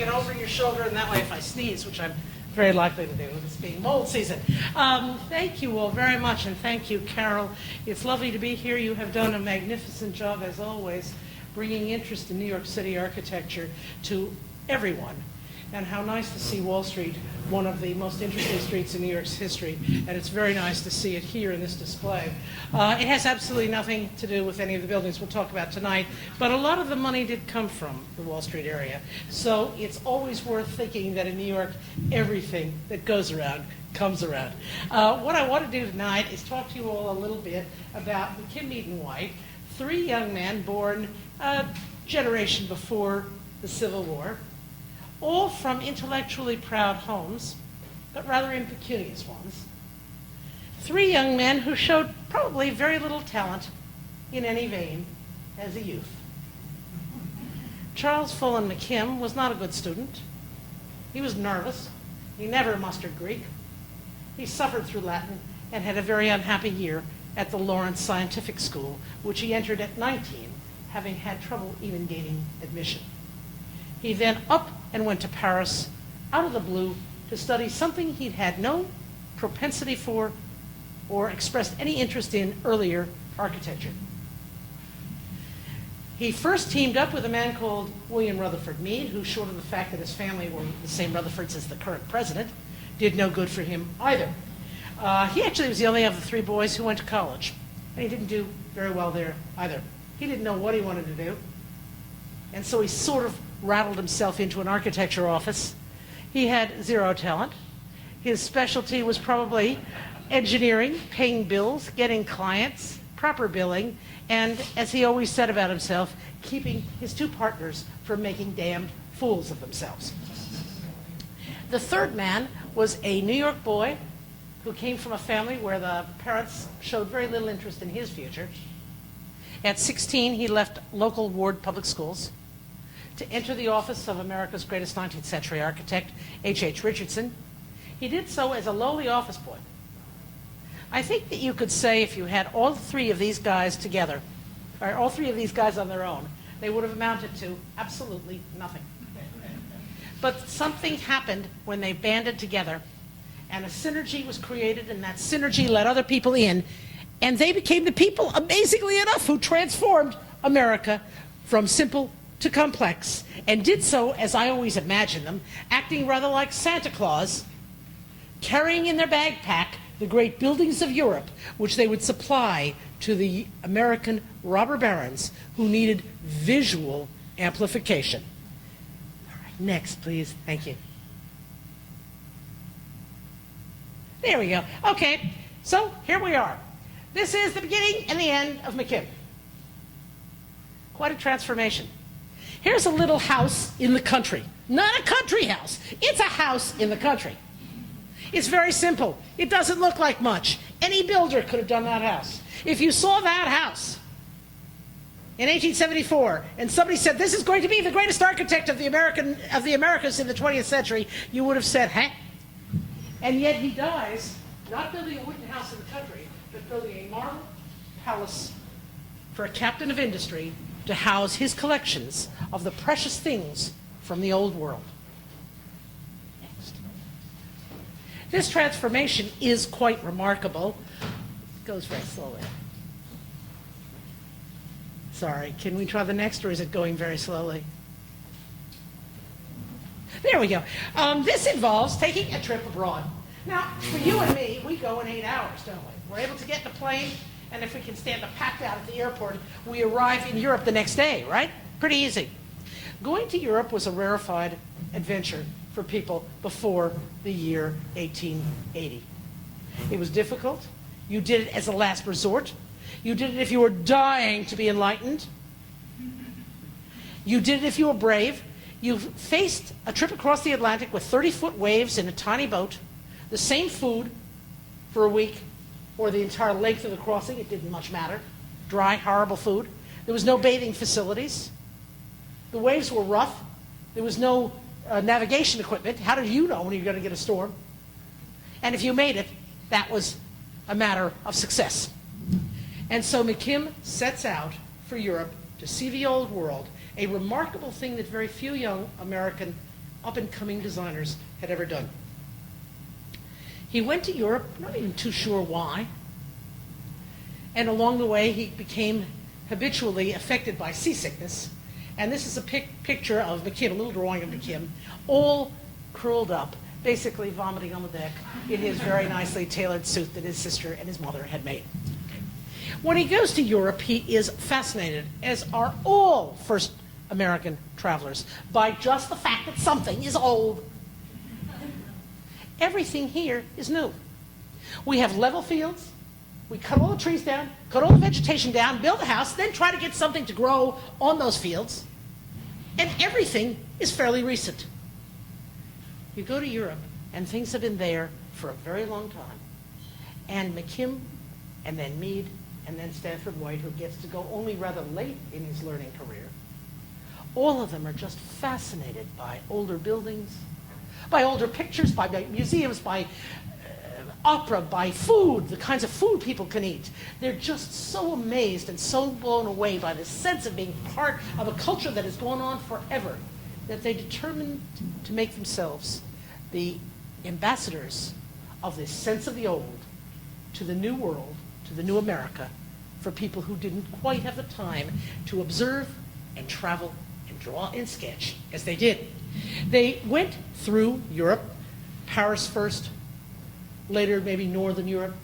it over your shoulder, and that way if I sneeze, which I'm very likely to do, this being mold season. Thank you all very much, and thank you, Carol. It's lovely to be here. You have done a magnificent job, as always, bringing interest in New York City architecture to everyone. And how nice to see Wall Street, one of the most interesting streets in New York's history, and it's very nice to see it here in this display. It has absolutely nothing to do with any of the buildings we'll talk about tonight, but a lot of the money did come from the Wall Street area. So it's always worth thinking that in New York, everything that goes around comes around. What I want to do tonight is talk to you all a little bit about MCKIM, MEAD, and White, three young men born a generation before the Civil War, all from intellectually proud homes, but rather impecunious ones. Three young men who showed probably very little talent in any vein as a youth. Charles Fullen McKim was not a good student. He was nervous. He never mastered Greek. He suffered through Latin and had a very unhappy year at the Lawrence Scientific School, which he entered at 19, having had trouble even gaining admission. He then up and went to Paris out of the blue to study something he'd had no propensity for or expressed any interest in earlier, architecture. He first teamed up with a man called William Rutherford Mead, who, short of the fact that his family were the same Rutherfords as the current president, did no good for him either. He actually was the only of the three boys who went to college, and he didn't do very well there either. He didn't know what he wanted to do, and so he sort of rattled himself into an architecture office. He had zero talent. His specialty was probably engineering, paying bills, getting clients, proper billing, and, as he always said about himself, keeping his two partners from making damned fools of themselves. The third man was a New York boy who came from a family where the parents showed very little interest in his future. At 16, he left local ward public schools to enter the office of America's greatest 19th century architect, H.H. Richardson. He did so as a lowly office boy. I think that you could say if you had all three of these guys together, or all three of these guys on their own, they would have amounted to absolutely nothing. But something happened when they banded together, and a synergy was created, and that synergy let other people in, and they became the people, amazingly enough, who transformed America from simple to complex, and did so, as I always imagined them, acting rather like Santa Claus, carrying in their backpack the great buildings of Europe, which they would supply to the American robber barons who needed visual amplification. All right, next, please. Thank you. There we go. Okay, so here we are. This is the beginning and the end of MCKIM. Quite a transformation. Here's a little house in the country. Not a country house. It's a house in the country. It's very simple. It doesn't look like much. Any builder could have done that house. If you saw that house in 1874 and somebody said, this is going to be the greatest architect of the Americas in the 20th century, you would have said, huh? And yet he dies not building a wooden house in the country, but building a marble palace for a captain of industry to house his collections of the precious things from the old world. Next. This transformation is quite remarkable. It goes very slowly. Sorry, can we try the next, or is it going very slowly? There we go. This involves taking a trip abroad. Now, for you and me, we go in 8 hours, don't we? We're able to get in a plane, and if we can stand up packed out at the airport, we arrive in Europe the next day, right? Pretty easy. Going to Europe was a rarefied adventure for people before the year 1880. It was difficult. You did it as a last resort. You did it if you were dying to be enlightened. You did it if you were brave. You faced a trip across the Atlantic with 30-foot waves in a tiny boat, the same food for a week, or the entire length of the crossing. It didn't much matter. Dry, horrible food. There was no bathing facilities. The waves were rough. There was no navigation equipment. How did you know when you were going to get a storm? And if you made it, that was a matter of success. And so MCKIM sets out for Europe to see the old world, a remarkable thing that very few young American up-and-coming designers had ever done. He went to Europe, not even too sure why, and along the way he became habitually affected by seasickness. And this is a picture of MCKIM, a little drawing of MCKIM, all curled up, basically vomiting on the deck in his very nicely tailored suit that his sister and his mother had made. When he goes to Europe, he is fascinated, as are all first American travelers, by just the fact that something is old. Everything here is new. We have level fields. We cut all the trees down, cut all the vegetation down, build a house, then try to get something to grow on those fields. And everything is fairly recent. You go to Europe, and things have been there for a very long time. And MCKIM, and then MEAD, and then Stanford White, who gets to go only rather late in his learning career, all of them are just fascinated by older buildings, by older pictures, by museums, by opera, by food, the kinds of food people can eat. They're just so amazed and so blown away by the sense of being part of a culture that has gone on forever that they determined to make themselves the ambassadors of this sense of the old to the new world, to the new America, for people who didn't quite have the time to observe and travel and draw and sketch as they did. They went through Europe, Paris first, later maybe Northern Europe,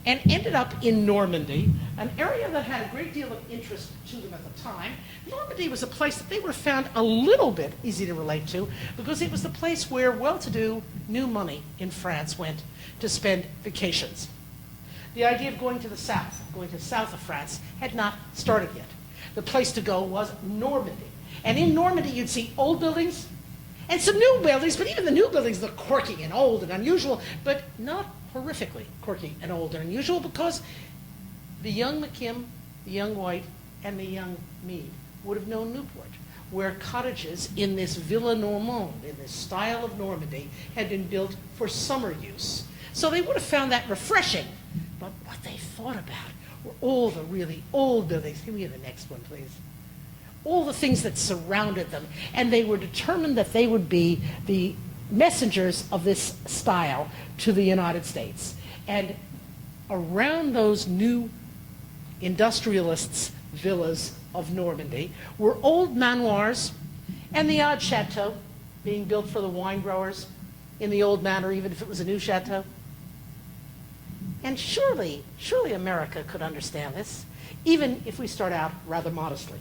and ended up in Normandy, an area that had a great deal of interest to them at the time. Normandy was a place that they would have found a little bit easy to relate to because it was the place where well-to-do new money in France went to spend vacations. The idea of going to the south of France, had not started yet. The place to go was Normandy. And in Normandy, you'd see old buildings and some new buildings, but even the new buildings look quirky and old and unusual, but not horrifically quirky and old and unusual, because the young MCKIM, the young White, and the young MEAD would have known Newport, where cottages in this Villa Normande, in this style of Normandy, had been built for summer use. So they would have found that refreshing. But what they thought about were all the really old buildings. Give me the next one, please. All the things that surrounded them. And they were determined that they would be the messengers of this style to the United States. And around those new industrialists' villas of Normandy were old manoirs and the odd chateau being built for the wine growers in the old manor, even if it was a new chateau. And surely America could understand this, even if we start out rather modestly.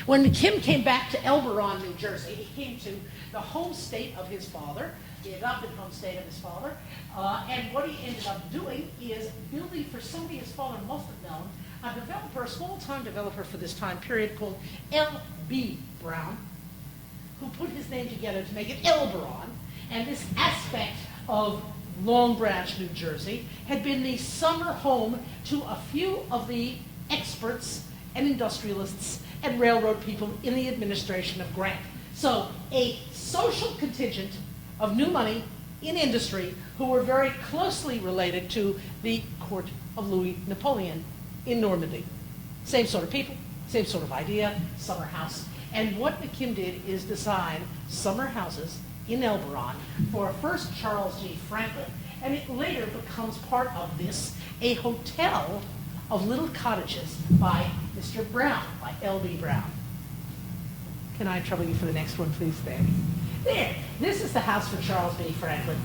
When MCKIM came back to Elberon, New Jersey, he came to the home state of his father, the adopted home state of his father, and what he ended up doing is building for somebody his father must have known, a developer, a small-time developer for this time period called L.B. Brown, who put his name together to make it Elberon, and this aspect of Long Branch, New Jersey, had been the summer home to a few of the experts and industrialists and railroad people in the administration of Grant. So a social contingent of new money in industry who were very closely related to the court of Louis Napoleon in Normandy. Same sort of people, same sort of idea, summer house. And what MCKIM did is design summer houses in Elberon for first Charles G. Franklin, and it later becomes part of this, a hotel of little cottages by Mr. Brown, by L.B. Brown. Can I trouble you for the next one, please, Danny? There, this is the house for Charles B. Franklin.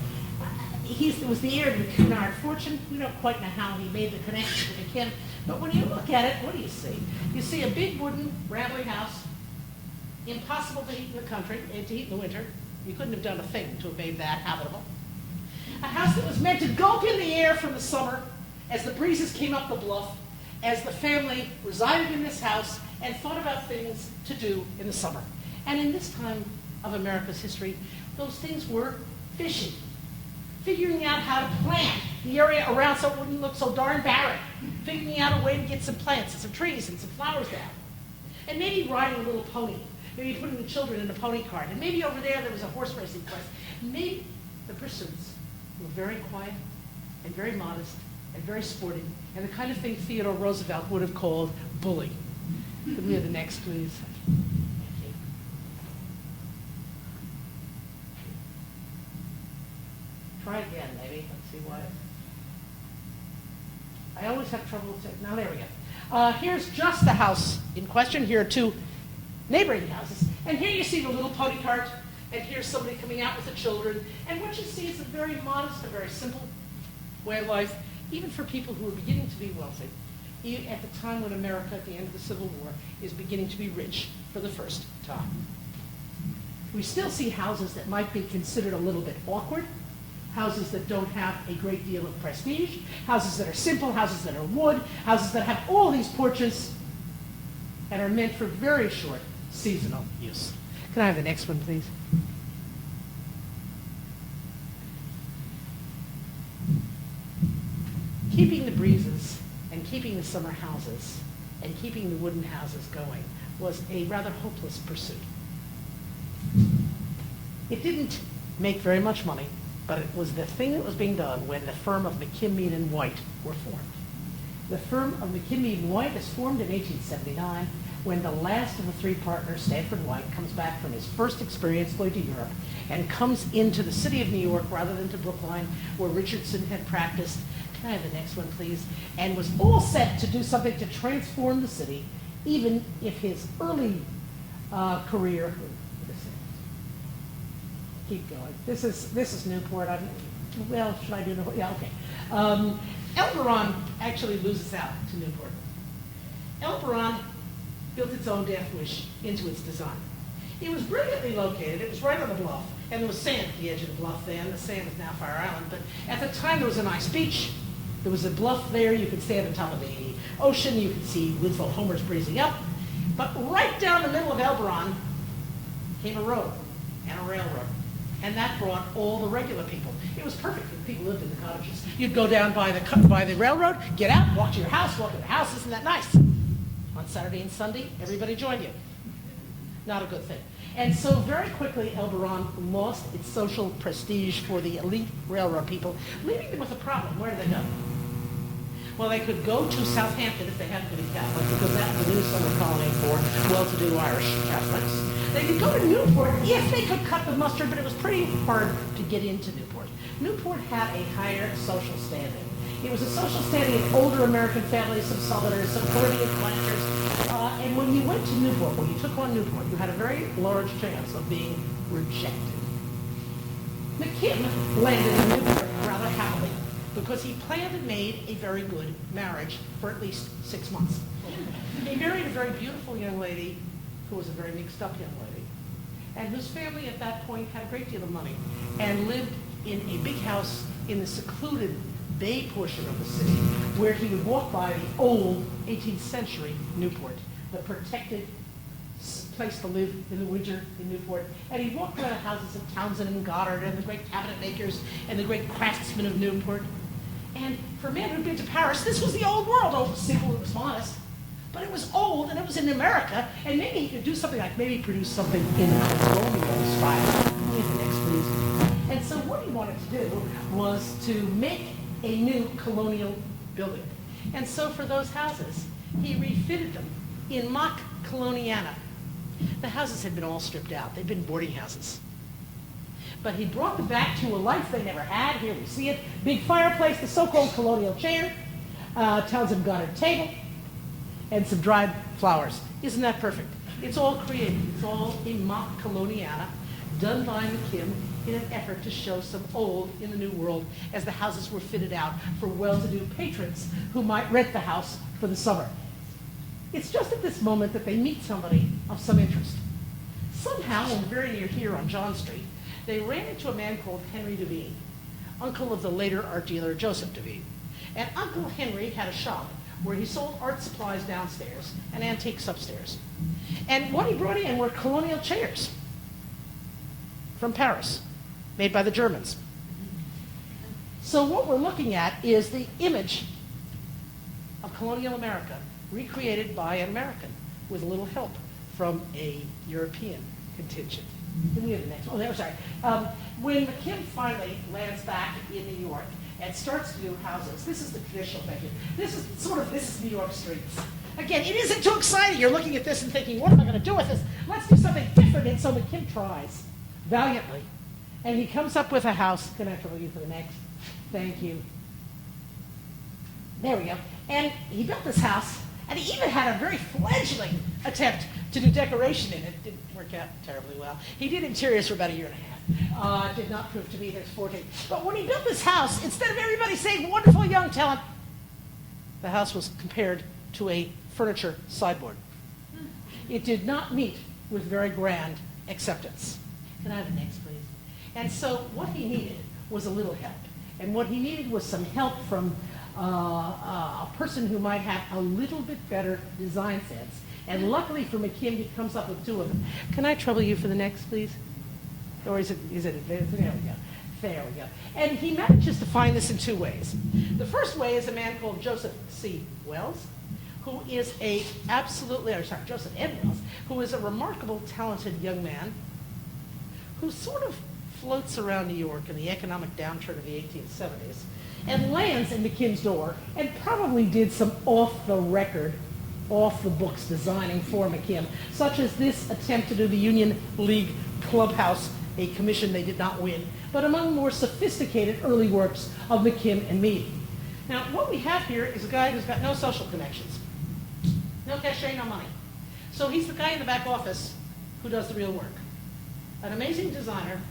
He was the heir to the Cunard fortune. We don't quite know how he made the connection to MCKIM, but when you look at it, what do you see? You see a big wooden rambling house, impossible to heat in the country, and to heat in the winter. You couldn't have done a thing to have made that habitable. A house that was meant to gulp in the air from the summer as the breezes came up the bluff, as the family resided in this house and thought about things to do in the summer. And in this time of America's history, those things were fishing, figuring out how to plant the area around so it wouldn't look so darn barren, figuring out a way to get some plants and some trees and some flowers down, and maybe riding a little pony. Maybe putting the children in a pony cart. And maybe over there was a horse racing place. Maybe the pursuits were very quiet and very modest and very sporting and the kind of thing Theodore Roosevelt would have called bully. Could we have the next, please? Let's see why. I always have trouble with it. Now, there we go. Here's just the house in question. Here are two neighboring houses. And here you see the little pony cart. And here's somebody coming out with the children. And what you see is a very modest, a very simple way of life, even for people who are beginning to be wealthy, at the time when America, at the end of the Civil War, is beginning to be rich for the first time. We still see houses that might be considered a little bit awkward, houses that don't have a great deal of prestige, houses that are simple, houses that are wood, houses that have all these porches and are meant for very short seasonal use. Can I have the next one, please? Keeping the breezes and keeping the summer houses and keeping the wooden houses going was a rather hopeless pursuit. It didn't make very much money, but it was the thing that was being done when the firm of MCKIM, MEAD, and White were formed. The firm of MCKIM, MEAD, and White is formed in 1879 when the last of the three partners, Stanford White, comes back from his first experience going to Europe and comes into the city of New York rather than to Brookline, where Richardson had practiced. Can I have the next one, please? And was all set to do something to transform the city, even if his early career. Keep going. This is Newport. Well, should I do Newport? Yeah, okay. Elberon actually loses out to Newport. Elberon built its own Death Wish into its design. It was brilliantly located. It was right on the bluff, and there was sand at the edge of the bluff then. The sand is now Fire Island, but at the time there was a nice beach. There was a bluff there. You could stand on top of the ocean. You could see Winslow Homer's breezing up. But right down the middle of Elberon came a road and a railroad. And that brought all the regular people. It was perfect for the people who lived in the cottages. You'd go down by the railroad, get out, walk to your house, walk to the house. Isn't that nice? On Saturday and Sunday, everybody joined you. Not a good thing. And so very quickly, Elberon lost its social prestige for the elite railroad people, leaving them with a problem. Where do they go? Well, they could go to Southampton if they happened to be Catholic, because that's the new summer colony for well-to-do Irish Catholics. They could go to Newport if they could cut the mustard, but it was pretty hard to get into Newport. Newport had a higher social standing. It was a social standing of older American families, some Southerners, some Floridian planters. And when you went to Newport, when you took on Newport, you had a very large chance of being rejected. MCKIM landed in Newport rather happily because he planned and made a very good marriage for at least 6 months. He married a very beautiful young lady who was a very mixed-up young lady, and whose family at that point had a great deal of money and lived in a big house in the secluded bay portion of the city where he would walk by the old 18th century Newport, the protected place to live in the winter in Newport. And he'd walk by the houses of Townsend and Goddard and the great cabinet makers and the great craftsmen of Newport. And for a man who'd been to Paris, this was the old world. Oh, it was simple, it was modest. But it was old, and it was in America, and maybe he could do something like maybe produce something in the colonial style. The next, please. And so what he wanted to do was to make a new colonial building. And so for those houses, he refitted them in mock coloniana. The houses had been all stripped out. They'd been boarding houses. But he brought them back to a life they never had. Here we see it. Big fireplace, the so-called colonial chair, Townsend Goddard table, and some dried flowers. Isn't that perfect? It's all created. It's all a mock coloniana done by MCKIM in an effort to show some old in the new world as the houses were fitted out for well-to-do patrons who might rent the house for the summer. It's just at this moment that they meet somebody of some interest. Somehow, and very near here on John Street, they ran into a man called Henry Devine, uncle of the later art dealer Joseph Devine. And Uncle Henry had a shop where he sold art supplies downstairs and antiques upstairs. And what he brought in were colonial chairs from Paris, made by the Germans. So what we're looking at is the image of colonial America recreated by an American with a little help from a European contingent. Can we have the next one? Oh, sorry. When MCKIM finally lands back in New York and starts to do houses, this is the traditional thing. This is New York streets. Again, it isn't too exciting. You're looking at this and thinking, what am I going to do with this? Let's do something different. And so MCKIM tries valiantly. And he comes up with a house. Can I trouble you for the next? Thank you. There we go. And he built this house, and he even had a very fledgling attempt to do decoration in it. It didn't work out terribly well. He did interiors for about a year and a half. Did not prove to be his forte. But when he built this house, instead of everybody saying, wonderful young talent, the house was compared to a furniture sideboard. It did not meet with very grand acceptance. Can I have the next, please? And so what he needed was a little help. And what he needed was some help from a person who might have a little bit better design sense. And luckily for MCKIM, he comes up with two of them. Can I trouble you for the next, please? Or is it advanced? There we go. There we go. And he manages to find this in two ways. The first way is a man called Joseph C. Wells, who is Joseph N. Wells, who is a remarkable, talented young man who sort of floats around New York in the economic downturn of the 1870s and lands in MCKIM's door and probably did some off-the-record, off-the-books designing for MCKIM, such as this attempt to do the Union League Clubhouse, a commission they did not win, but among more sophisticated early works of MCKIM and MEAD. Now, what we have here is a guy who's got no social connections, no cachet, no money. So he's the guy in the back office who does the real work. An amazing designer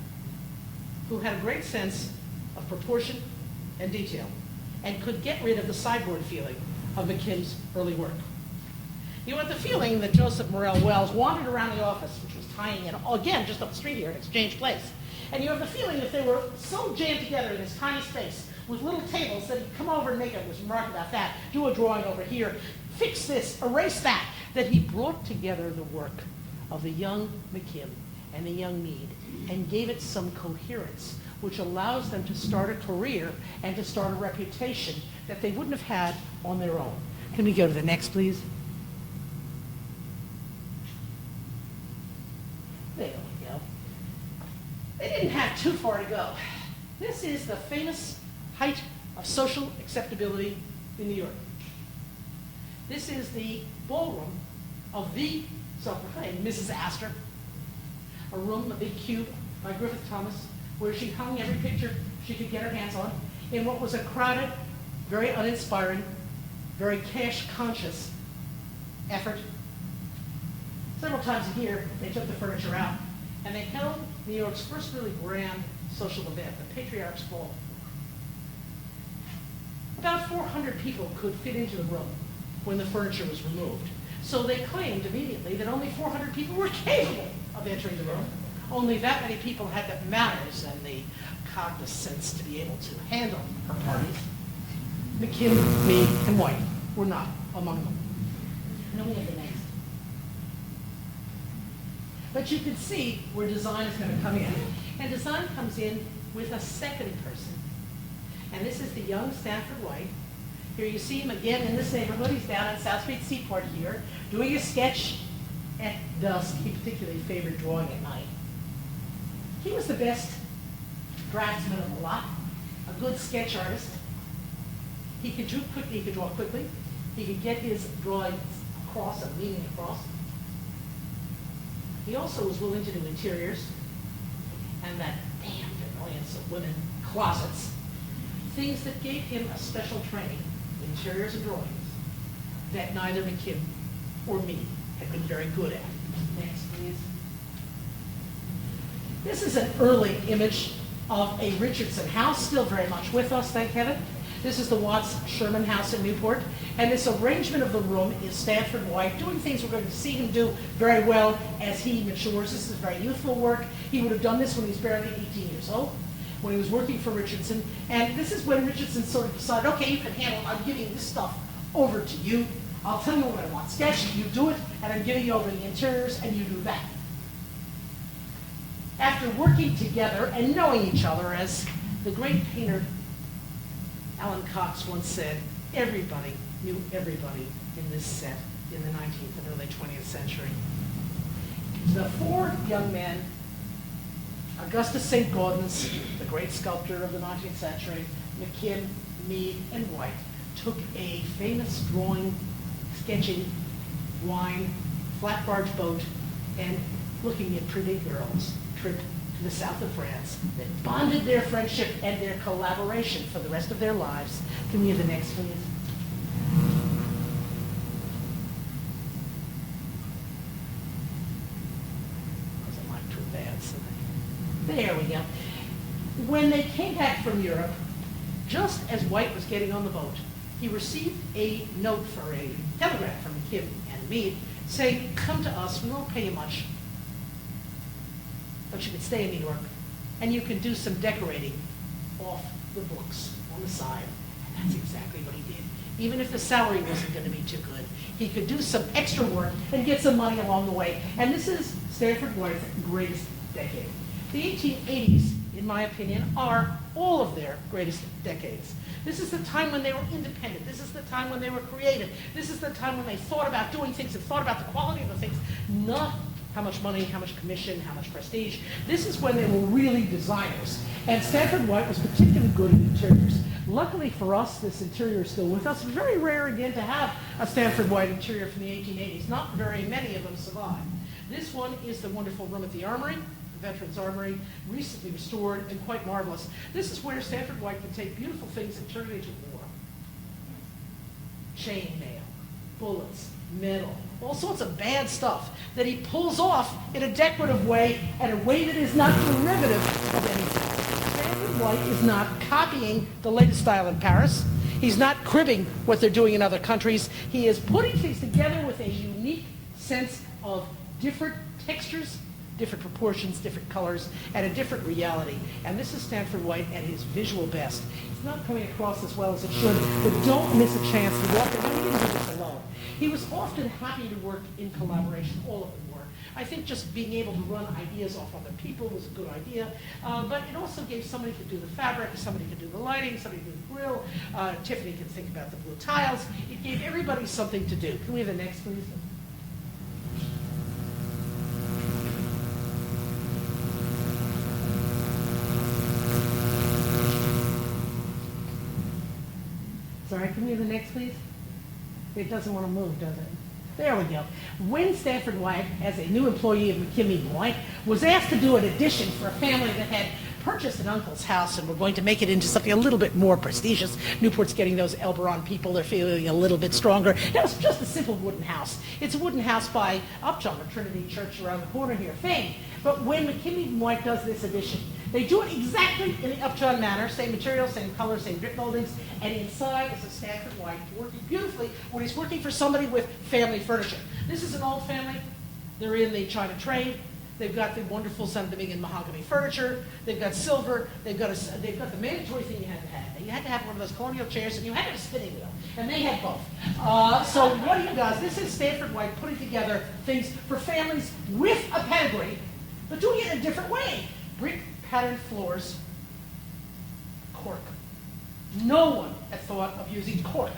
who had a great sense of proportion and detail and could get rid of the sideboard feeling of MCKIM's early work. You had the feeling that Joseph Morrell Wells wandered around the office, which was tiny, and again, just up the street here at Exchange Place. And you have the feeling that they were so jammed together in this tiny space with little tables that he'd come over and make a remark about that, do a drawing over here, fix this, erase that, that he brought together the work of the young MCKIM and the young MEAD and gave it some coherence, which allows them to start a career and to start a reputation that they wouldn't have had on their own. Can we go to the next, please? There we go. They didn't have too far to go. This is the famous height of social acceptability in New York. This is the ballroom of the self-proclaimed Mrs. Astor, a room, a big cube by Griffith Thomas, where she hung every picture she could get her hands on in what was a crowded, very uninspiring, very cash-conscious effort. Several times a year, they took the furniture out, and they held New York's first really grand social event, the Patriarch's Ball. About 400 people could fit into the room when the furniture was removed. So they claimed immediately that only 400 people were capable of entering the room. Only that many people had the manners and the cognizance to be able to handle her parties. MCKIM, MEAD, and White were not among them. And then we have the next. But you can see where design is going to come in. And design comes in with a second person. And this is the young Stanford White. Here you see him again in this neighborhood. He's down in South Street Seaport here, doing a sketch at dusk. He particularly favored drawing at night. He was the best draftsman of the lot, a good sketch artist. He could draw quickly. He could get his drawings across and leaning across. He also was willing to do interiors and that damned annoyance of women closets, things that gave him a special training, interiors and drawings, that neither MCKIM or MEAD had been very good at. Next, please. This is an early image of a Richardson house, still very much with us, thank heaven. This is the Watts Sherman house in Newport, and this arrangement of the room is Stanford White doing things we're going to see him do very well as he matures. This is very youthful work. He would have done this when he was barely 18 years old, when he was working for Richardson, and this is when Richardson sort of decided, okay, you can handle it. I'm giving this stuff over to you. I'll tell you what I want sketched, you do it, and I'm giving you over the interiors, and you do that. After working together and knowing each other, as the great painter Alan Cox once said, everybody knew everybody in this set in the 19th and early 20th century. The four young men, Augustus St. Gaudens, the great sculptor of the 19th century, MCKIM, MEAD, and White, took a famous drawing, sketching, wine, flat barge boat, and looking at pretty girls, trip to the south of France that bonded their friendship and their collaboration for the rest of their lives. Can we have the next, please? Doesn't like to advance. There we go. When they came back from Europe, just as White was getting on the boat, he received a note for a telegram from MCKIM and MEAD saying, come to us, we won't pay you much, but you can stay in New York, and you can do some decorating off the books on the side. And that's exactly what he did. Even if the salary wasn't going to be too good, he could do some extra work and get some money along the way. And this is Stanford White's greatest decade. The 1880s, in my opinion, are all of their greatest decades. This is the time when they were independent. This is the time when they were creative. This is the time when they thought about doing things and thought about the quality of the things, not how much money, how much commission, how much prestige. This is when they were really designers. And Stanford White was particularly good at interiors. Luckily for us, this interior is still with us. It's very rare again to have a Stanford White interior from the 1880s. Not very many of them survive. This one is the wonderful room at the Armory, the Veterans Armory, recently restored and quite marvelous. This is where Stanford White can take beautiful things and turn it into war. Chainmail, bullets, metal, all sorts of bad stuff that he pulls off in a decorative way and a way that is not derivative of anything. Stanford White is not copying the latest style in Paris. He's not cribbing what they're doing in other countries. He is putting things together with a unique sense of different textures, different proportions, different colors, and a different reality. And this is Stanford White at his visual best. It's not coming across as well as it should, but don't miss a chance to walk in. He didn't do this alone. He was often happy to work in collaboration, all of them were. I think just being able to run ideas off other people was a good idea, but it also gave somebody to do the fabric, somebody to do the lighting, somebody to do the grill. Tiffany could think about the blue tiles. It gave everybody something to do. Can we have the next, please? Sorry, can we have the next, please? It doesn't want to move, does it? There we go. When Stanford White, as a new employee of McKim White, was asked to do an addition for a family that had purchased an uncle's house and were going to make it into something a little bit more prestigious. Newport's getting those Elberon people. They're feeling a little bit stronger. It was just a simple wooden house. It's a wooden house by Upjohn, or Trinity Church around the corner here, famed. But when McKim White does this addition, they do it exactly in the Upjohn manner, same material, same color, same brick moldings, and inside is a Stanford White working beautifully when he's working for somebody with family furniture. This is an old family. They're in the China trade. They've got the wonderful San Domingan mahogany furniture. They've got silver. They've got the mandatory thing you had to have. You had to have one of those colonial chairs, and you had to have a spinning wheel. And they had both. So what he does, this is Stanford White putting together things for families with a pedigree, but doing it in a different way. Brick patterned floors, cork. No one had thought of using cork.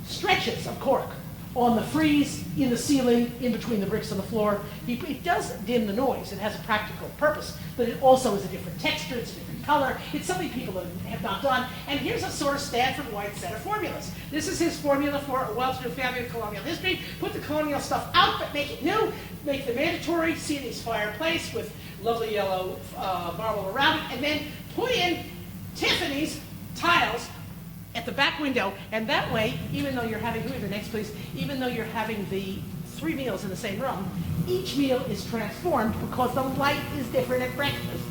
Stretches of cork on the frieze, in the ceiling, in between the bricks on the floor. It does dim the noise. It has a practical purpose, but it also is a different texture. It's a different color. It's something people have not done. And here's a sort of Stanford White set of formulas. This is his formula for a well-to-do family of colonial history. Put the colonial stuff out, but make it new. Make the mandatory Sienese fireplace with lovely yellow marble around it, and then put in Tiffany's tiles at the back window, and that way, even though you're having, who the next please, even though you're having the 3 meals in the same room, each meal is transformed because the light is different at breakfast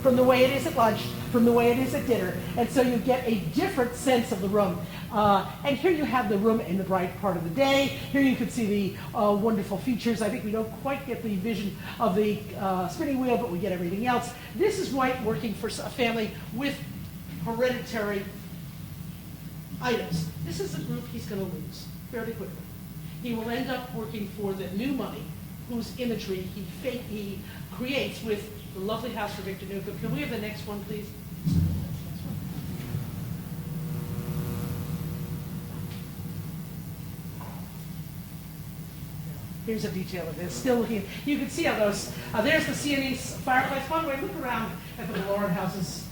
from the way it is at lunch, from the way it is at dinner, and so you get a different sense of the room. And here you have the room in the bright part of the day. Here you can see the wonderful features. I think we don't quite get the vision of the spinning wheel, but we get everything else. This is White working for a family with hereditary items. This is a group he's going to lose fairly quickly. He will end up working for the new money, whose imagery he creates with the lovely house for Victor Newcomb. Can we have the next one, please? Here's a detail of this. Still looking, you can see how those, there's the Sienese fireplace. By the way, look around at the Villard houses.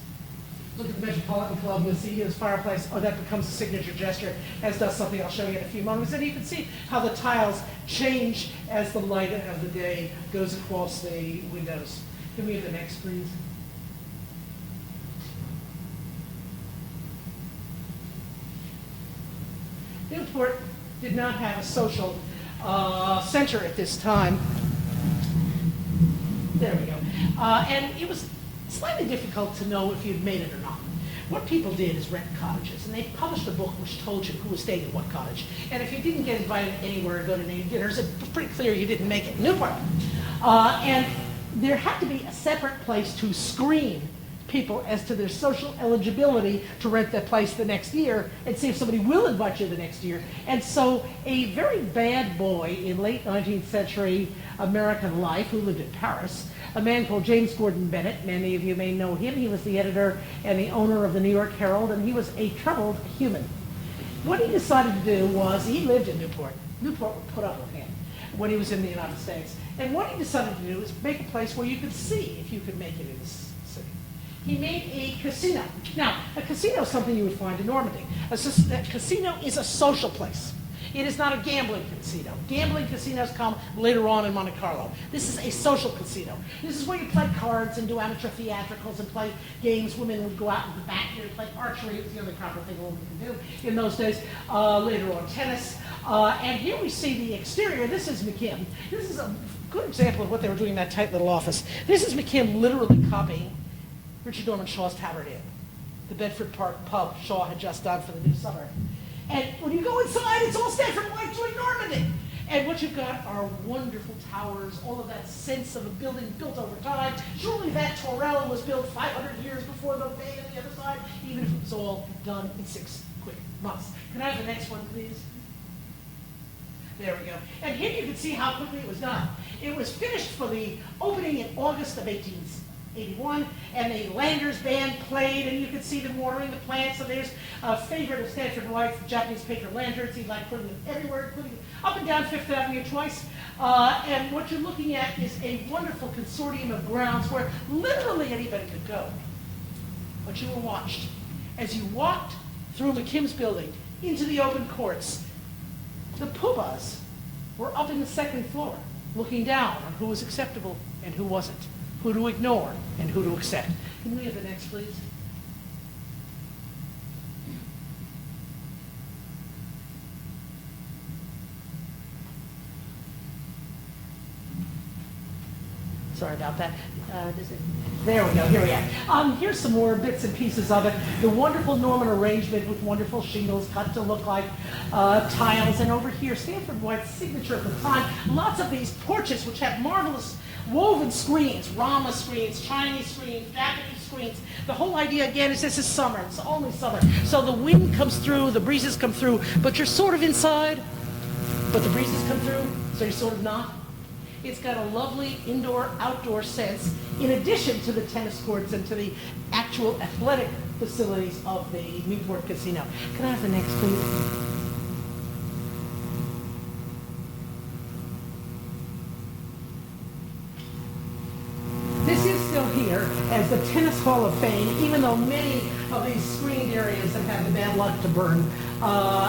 Look at the Metropolitan Club, you'll see his fireplace. Oh, that becomes a signature gesture, as does something I'll show you in a few moments. And you can see how the tiles change as the light of the day goes across the windows. Can we have the next, please? Newport did not have a social center at this time. There we go. And it was slightly difficult to know if you'd made it or not. What people did is rent cottages, and they published a book which told you who was staying in what cottage. And if you didn't get invited anywhere or go to any dinners, it was pretty clear you didn't make it in Newport. And there had to be a separate place to screen people as to their social eligibility to rent that place the next year and see if somebody will invite you the next year. And so a very bad boy in late 19th century American life who lived in Paris, a man called James Gordon Bennett, many of you may know him. He was the editor and the owner of the New York Herald, and he was a troubled human. What he decided to do was, he lived in Newport. Newport would put up with him when he was in the United States. And what he decided to do is make a place where you could see if you could make it in this city. He made a casino. Now, a casino is something you would find in Normandy. A casino is a social place. It is not a gambling casino. Gambling casinos come later on in Monte Carlo. This is a social casino. This is where you play cards and do amateur theatricals and play games. Women would go out in the back here and play archery. It was the only proper thing a woman could do in those days. Later on, tennis. And here we see the exterior. This is MCKIM. This is a good example of what they were doing in that tight little office. This is MCKIM literally copying Richard Norman Shaw's Tavern Inn, the Bedford Park pub Shaw had just done for the new summer. And when you go inside, it's all Stanford White doing Normandy. And what you've got are wonderful towers, all of that sense of a building built over time. Surely that Torel was built 500 years before the bay on the other side, even if it was all done in 6 quick months. Can I have the next one, please? There we go. And here you can see how quickly it was done. It was finished for the opening in August of 1881, and the Landers Band played, and you could see them watering the plants. So there's a favorite of Stanford White's, Japanese paper lanterns. He liked putting them everywhere, including up and down Fifth Avenue twice. And what you're looking at is a wonderful consortium of grounds where literally anybody could go. But you were watched. As you walked through MCKIM's building into the open courts, the poobahs were up in the second floor, looking down on who was acceptable and who wasn't, who to ignore and who to accept. Can we have the next, please? Sorry about that. There we go. Here we are. Here's some more bits and pieces of it. The wonderful Norman arrangement with wonderful shingles cut to look like tiles. And over here, Stanford White's signature at the time. Lots of these porches which have marvelous woven screens, Rama screens, Chinese screens, Japanese screens. The whole idea, again, is this is summer. It's only summer. So the wind comes through, the breezes come through, but you're sort of inside, but the breezes come through, so you're sort of not. It's got a lovely indoor-outdoor sense, in addition to the tennis courts and to the actual athletic facilities of the Newport Casino. Can I have the next, please? This is still here as the Tennis Hall of Fame, even though many of these screened areas have had the bad luck to burn.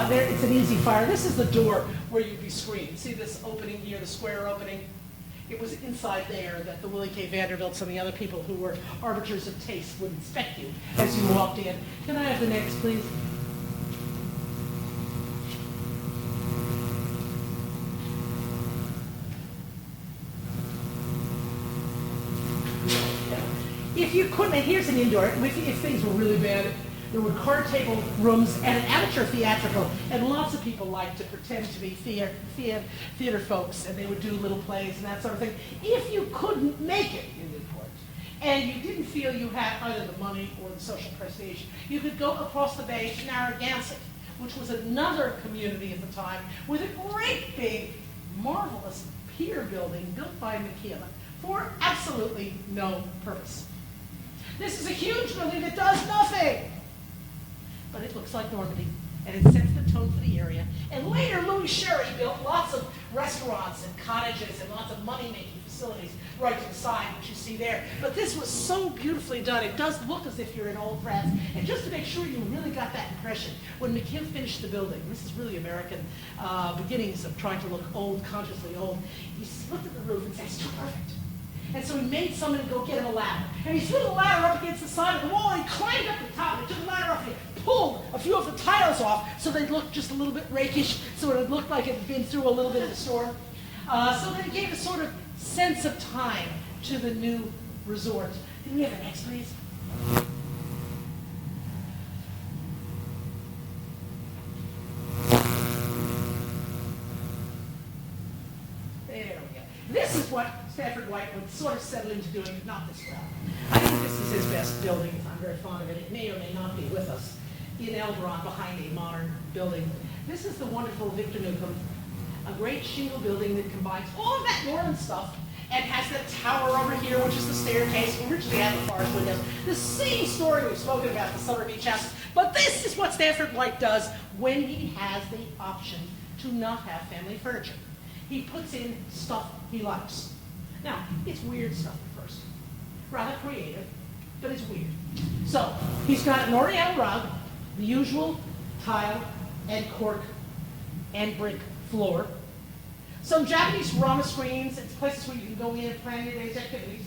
It's an easy fire. This is the door where you'd be screened. See this opening here, the square opening? It was inside there that the Willie K. Vanderbilts and the other people who were arbiters of taste would inspect you as you walked in. Can I have the next, please? If you couldn't, and here's an indoor, if things were really bad, there were card table rooms and an amateur theatrical, and lots of people liked to pretend to be theater folks, and they would do little plays and that sort of thing. If you couldn't make it in Newport, and you didn't feel you had either the money or the social prestige, you could go across the bay to Narragansett, which was another community at the time, with a great big, marvelous pier building built by MCKIM for absolutely no purpose. This is a huge building that does nothing. But it looks like Normandy, and it sets the tone for the area. And later, Louis Sherry built lots of restaurants and cottages and lots of money-making facilities right to the side, which you see there. But this was so beautifully done. It does look as if you're in old France. And just to make sure you really got that impression, when MCKIM finished the building, this is really American beginnings of trying to look old, consciously old, he looked at the roof and said, it's too perfect. And so he made someone go get him a ladder. And he threw the ladder up against the side of the wall, and he climbed up the top, and he took the ladder off, and he pulled a few of the tiles off so they'd look just a little bit rakish, so it would look like it had been through a little bit of a storm. So that it gave a sort of sense of time to the new resort. Can we have the next, please? There we go. This is what Stanford White would sort of settle into doing, but not this well. I think this is his best building. I'm very fond of it. It may or may not be with us in Elberon behind a modern building. This is the wonderful Victor Newcomb, a great shingle building that combines all of that Norman stuff and has the tower over here, which is the staircase. We originally had the forest windows. The same story we've spoken about the Summer Beach house, but this is what Stanford White does when he has the option to not have family furniture. He puts in stuff he likes. Now, it's weird stuff at first. Rather creative, but it's weird. So, he's got an Oriental rug, the usual tile and cork and brick floor. Some Japanese Rama screens. It's places where you can go in and plan your day's activities,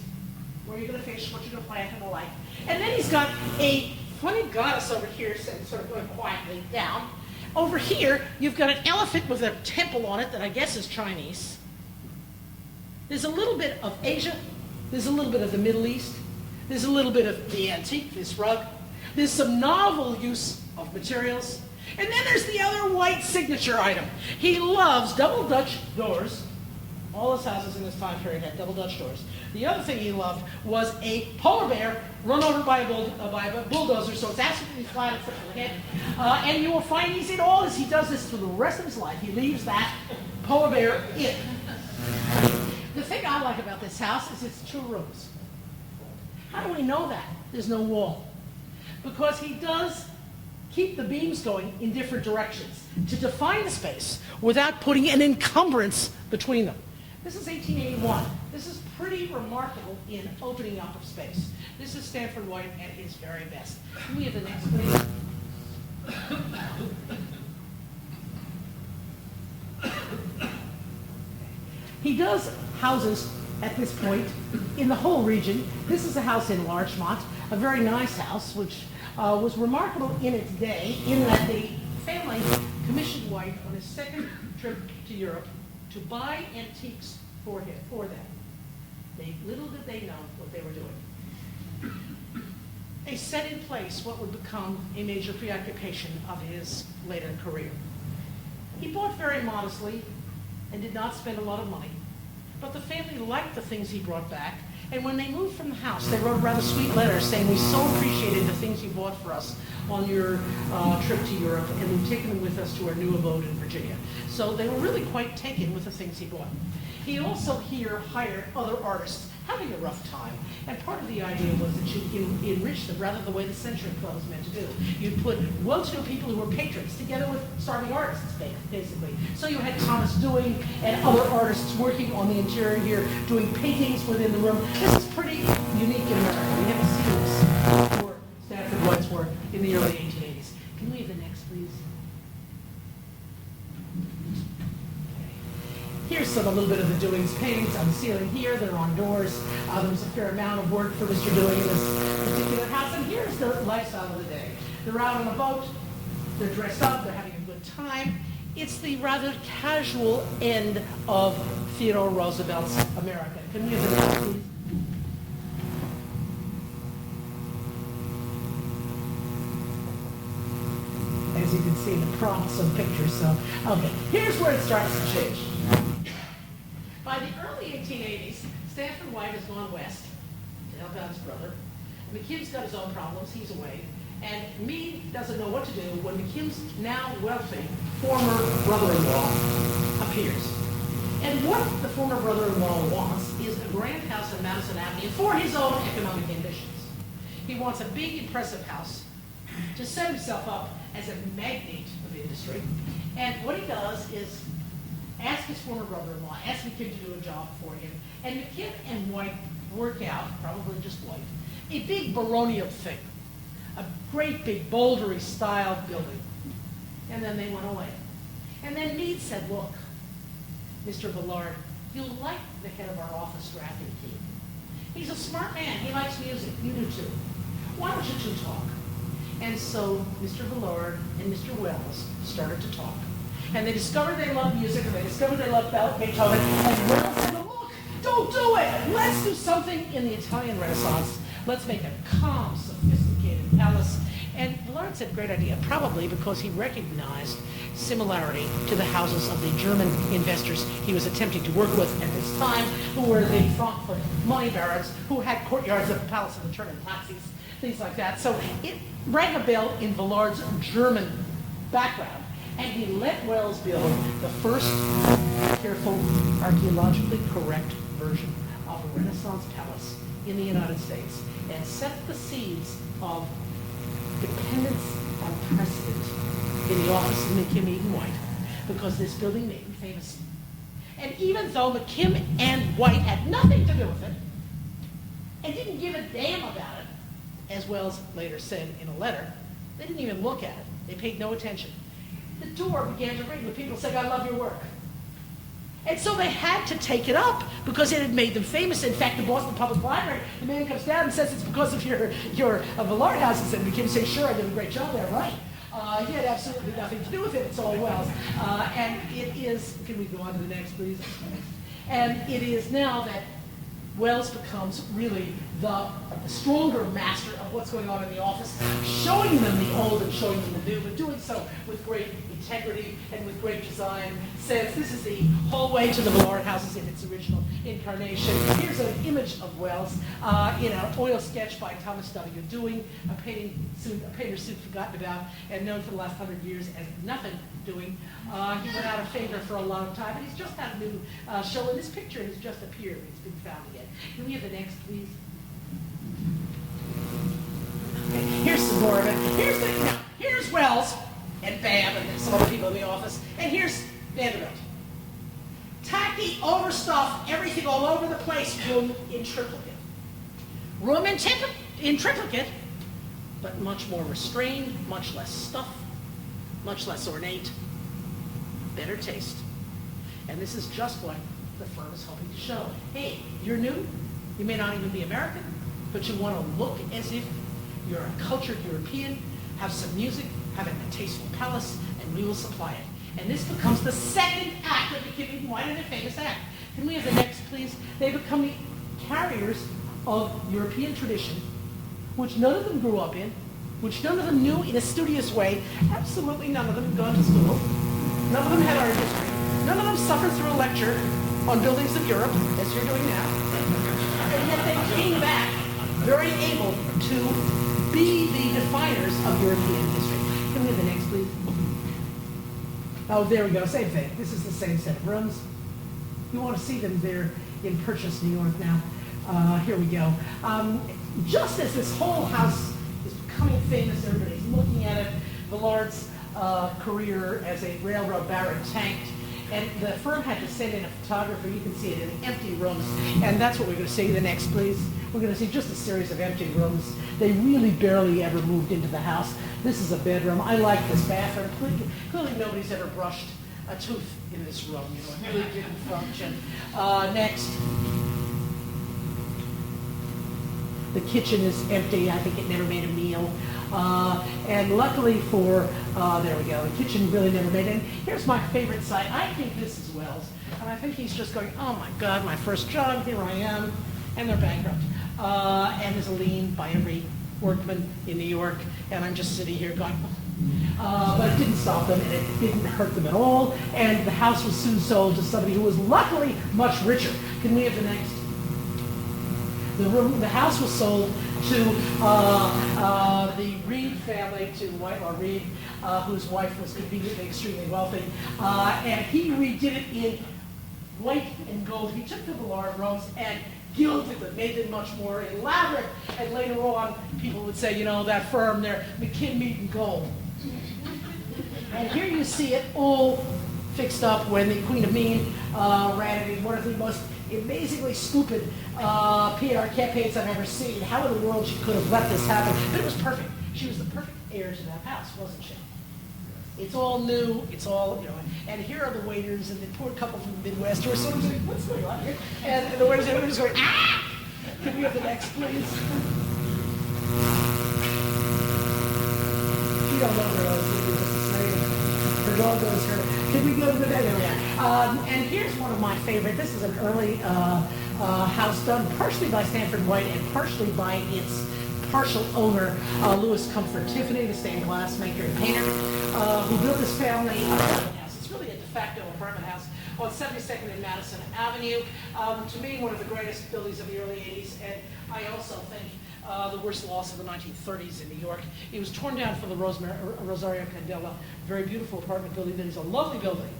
where you're going to fish, what you're going to plant, and the like. And then he's got a funny goddess over here, sort of going quietly down. Over here, you've got an elephant with a temple on it that I guess is Chinese. There's a little bit of Asia. There's a little bit of the Middle East. There's a little bit of the antique, this rug. There's some novel use of materials. And then there's the other White signature item. He loves double Dutch doors. All his houses in this time period had double Dutch doors. The other thing he loved was a polar bear run over by a bulldozer, so it's absolutely flat except for the head. And you will find he's in all this. He does this for the rest of his life. He leaves that polar bear in. The thing I like about this house is it's 2 rooms. How do we know that? There's no wall. Because he does keep the beams going in different directions to define the space without putting an encumbrance between them. This is 1881. This is pretty remarkable in opening up of space. This is Stanford White at his very best. Can we have the next, please? He does houses at this point in the whole region. This is a house in Larchmont, a very nice house, which was remarkable in its day in that the family commissioned White on his second trip to Europe to buy antiques for them. Little did they know what they were doing. They set in place what would become a major preoccupation of his later career. He bought very modestly and did not spend a lot of money, but the family liked the things he brought back, and when they moved from the house, they wrote rather sweet letters saying, we so appreciated the things you bought for us on your trip to Europe, and we've taken them with us to our new abode in Virginia. So they were really quite taken with the things he bought. He also here hired other artists having a rough time, and part of the idea was that you enrich them rather the way the Century Club was meant to do. You'd put well-to-do people who were patrons together with starving artists, basically. So you had Thomas Dewing and other artists working on the interior here, doing paintings within the room. This is pretty unique in America. We haven't seen this for Stanford White's work in the early 1880s. Can we have the next, please? Here's a little bit of the Dewing's paintings on the ceiling here. They're on doors. There was a fair amount of work for Mr. Dewing in this particular house. And here's the lifestyle of the day. They're out on a boat. They're dressed up. They're having a good time. It's the rather casual end of Theodore Roosevelt's America. Can we have the next, please? As you can see, the prompts of pictures. So, okay, here's where it starts to change. By the early 1880s, Stanford White has gone west to help out his brother. McKim's got his own problems, he's away. And Meade doesn't know what to do when McKim's now wealthy former brother-in-law appears. And what the former brother-in-law wants is a grand house on Madison Avenue for his own economic ambitions. He wants a big, impressive house to set himself up as a magnate of the industry. And what he does is ask his former brother-in-law, ask McKim to do a job for him. And McKim and White work out, probably just White, a big baronial thing, a great big bouldery style building. And then they went away. And then Mead said, look, Mr. Villard, you'll like the head of our office drafting team. He's a smart man. He likes music. You do too. Why don't you two talk? And so Mr. Villard and Mr. Wells started to talk. And they discovered they loved music, and they discovered they loved Beethoven. And Wells said, look, don't do it. Let's do something in the Italian Renaissance. Let's make a calm, sophisticated palace. And Villard said, great idea, probably because he recognized similarity to the houses of the German investors he was attempting to work with at this time, who were the Frankfurt money barons, who had courtyards at the Palace of the German Nazis, things like that. So it rang a bell in Villard's German background, and he let Wells build the first careful, archaeologically correct version of a Renaissance palace in the United States, and set the seeds of dependence on precedent in the office of McKim, Mead, and White, because this building made him famous. And even though McKim and White had nothing to do with it, and didn't give a damn about it, as Wells later said in a letter, they didn't even look at it. They paid no attention. The door began to ring with people saying, I love your work. And so they had to take it up because it had made them famous. In fact, the Boston Public Library, the man comes down and says it's because of your Villard houses. And McKim says, sure, I did a great job there, right? He had absolutely nothing to do with it. It's all Wells. And it is, can we go on to the next, please? And it is now that Wells becomes really the stronger master of what's going on in the office, showing them the old and showing them the new, but doing so with great integrity and with great design. Says this is the hallway to the Villard houses in its original incarnation. Here's an image of Wells in an oil sketch by Thomas W. Dewing, a painter soon forgotten about and known for the last 100 years as nothing doing. He went out of favor for a long time, but he's just had a new show, and this picture has just appeared. It's been found again. Can we have the next, please? Okay, here's some more of it. Here's Wells and Bam and some other people in the office, and here's Vanderbilt. Tacky, overstuffed, everything all over the place, room in triplicate. Room in triplicate, but much more restrained, much less stuff, much less ornate, better taste. And this is just what the firm is hoping to show. Hey, you're new, you may not even be American, but you want to look as if you're a cultured European, have some music, have a tasteful palace, and we will supply it. And this becomes the second act of McKim, Mead, and White, and a famous act. Can we have the next, please? They become the carriers of European tradition, which none of them grew up in, which none of them knew in a studious way. Absolutely none of them had gone to school. None of them had art history. None of them suffered through a lecture on buildings of Europe, as you're doing now. And yet they came back very able to be the definers of European history. Can we have the next, please? Oh, there we go, same thing. This is the same set of rooms. You want to see them there in Purchase, New York now. Here we go. Just as this whole house is becoming famous, everybody's looking at it, Villard's career as a railroad baron tanked, and the firm had to send in a photographer. You can see it in empty rooms, and that's what we're going to see. The next, please. We're going to see just a series of empty rooms. They really barely ever moved into the house. This is a bedroom. I like this bathroom. Clearly nobody's ever brushed a tooth in this room. You know, it really didn't function. Next. The kitchen is empty. I think it never made a meal. And luckily for, there we go, the kitchen really never made it. And here's my favorite side. I think this is Wells. And I think he's just going, oh my God, my first job, here I am. And they're bankrupt. And there's a lien by every workman in New York. And I'm just sitting here going, but it didn't stop them, and it didn't hurt them at all. And the house was soon sold to somebody who was luckily much richer. Can we have the next? The house was sold to the Reed family, to Whitelaw Reed, whose wife was conveniently extremely wealthy, and he redid it in white and gold. He took the Villard rooms and gilded them, made them much more elaborate, and later on, people would say, you know, that firm there, MCKIM, MEAD, and Gold. And here you see it all fixed up when the Queen of MEAD ran it. One of the most amazingly stupid PR campaigns I've ever seen. How in the world she could have let this happen? But it was perfect. She was the perfect heir to that house, wasn't she? It's all new, it's all, you know, and here are the waiters and the poor couple from the Midwest who are sort of saying, what's going on here? And the waiters are just going, ah! Can we have the next, please? She don't know her own, just a slave. Her dog goes her. Can we go to the next area? And here's one of my favorite. This is an early house done partially by Stanford White and partially by its partial owner, Louis Comfort Tiffany, the stained glass maker and painter, who built this family apartment house. It's really a de facto apartment house on 72nd and Madison Avenue. To me, one of the greatest buildings of the early 80s, and I also think the worst loss of the 1930s in New York. It was torn down for the Rosario Candela, very beautiful apartment building that is a lovely building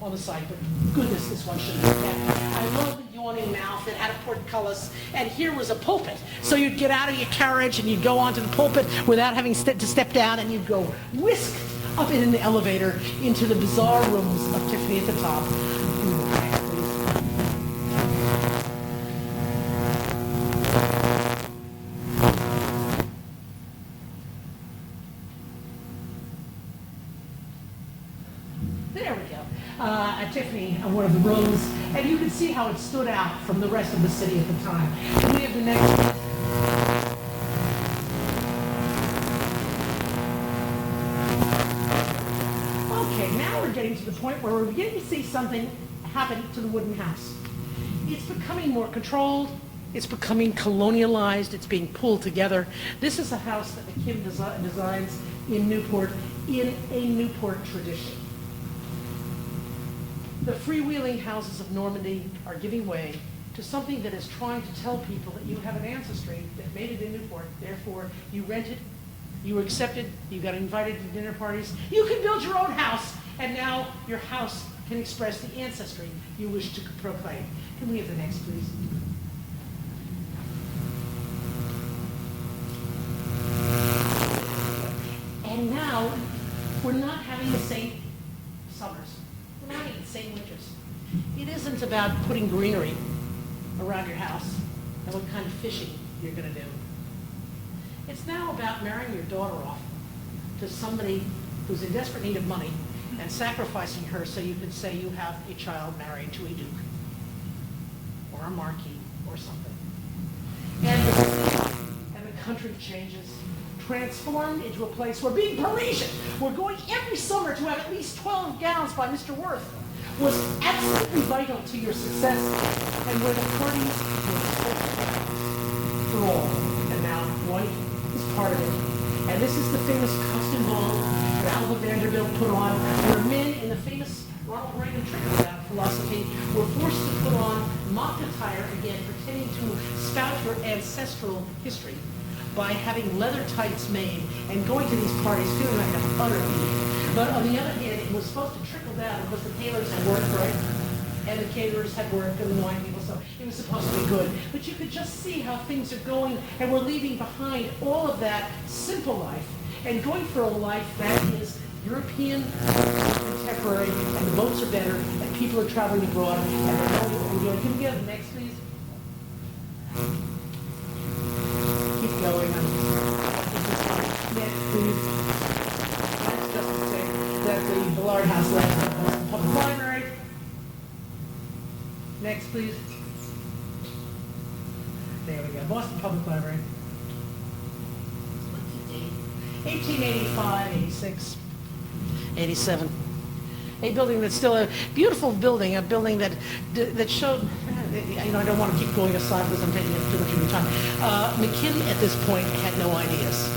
on the site, but goodness, this one shouldn't have been. I love the yawning mouth. It had a portcullis, and here was a pulpit. So you'd get out of your carriage and you'd go onto the pulpit without having to step down, and you'd go whisk up in the elevator into the bizarre rooms of Tiffany at the top. There we go. At Tiffany, one of the rooms, and you could see how it stood out from the rest of the city at the time. We have the next one. Okay, now we're getting to the point where we're beginning to see something happen to the wooden house. It's becoming more controlled. It's becoming colonialized. It's being pulled together. This is a house that MCKIM designs in Newport, in a Newport tradition. The freewheeling houses of Normandy are giving way to something that is trying to tell people that you have an ancestry that made it in Newport. Therefore, you rented, you were accepted, you got invited to dinner parties. You can build your own house, and now your house can express the ancestry you wish to proclaim. Can we have the next, please? And now, we're not having the same summers. We're not having the same winters. It isn't about putting greenery around your house and what kind of fishing you're going to do. It's now about marrying your daughter off to somebody who's in desperate need of money and sacrificing her so you can say you have a child married to a duke or a marquis or something. And the country changes, transformed into a place where being Parisian, we're going every summer to have at least 12 gowns by Mr. Worth, was absolutely vital to your success, and where the parties were for all. And now white is part of it. And this is the famous costume ball that Alva Vanderbilt put on, where men in the famous Ronald Reagan trickle-down philosophy were forced to put on mock attire, again, pretending to spout your ancestral history by having leather tights made and going to these parties feeling like an utter idiot. But on the other hand, it was supposed to trickle down because the tailors had worked, right? And the caterers had worked and the wine people, so it was supposed to be good. But you could just see how things are going, and we're leaving behind all of that simple life and going for a life that is European, contemporary, and the boats are better, and people are traveling abroad, and they're knowing what we're doing. Can we get the next, please? Keep going. Next, please. That's just to say that the Villard House left the public library. Next, please. There we go. Boston Public Library. What's the date? 1885, 86, 87. A building that's still a beautiful building, a building that showed, you know, I don't want to keep going aside because I'm taking up too much of your time. MCKIM at this point had no ideas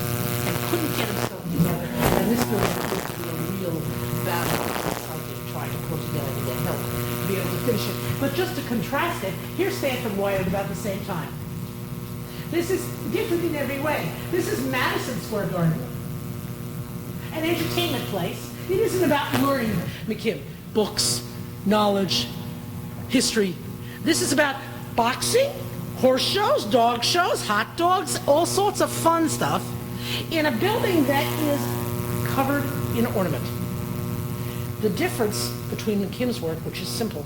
and couldn't get himself together. And this building proved to be a real battle trying to pull together to get help to be able to finish it. But just to contrast it, here's Stanford White at about the same time. This is different in every way. This is Madison Square Garden, an entertainment place. It isn't about learning, MCKIM, books, knowledge, history. This is about boxing, horse shows, dog shows, hot dogs, all sorts of fun stuff in a building that is covered in ornament. The difference between McKim's work, which is simple,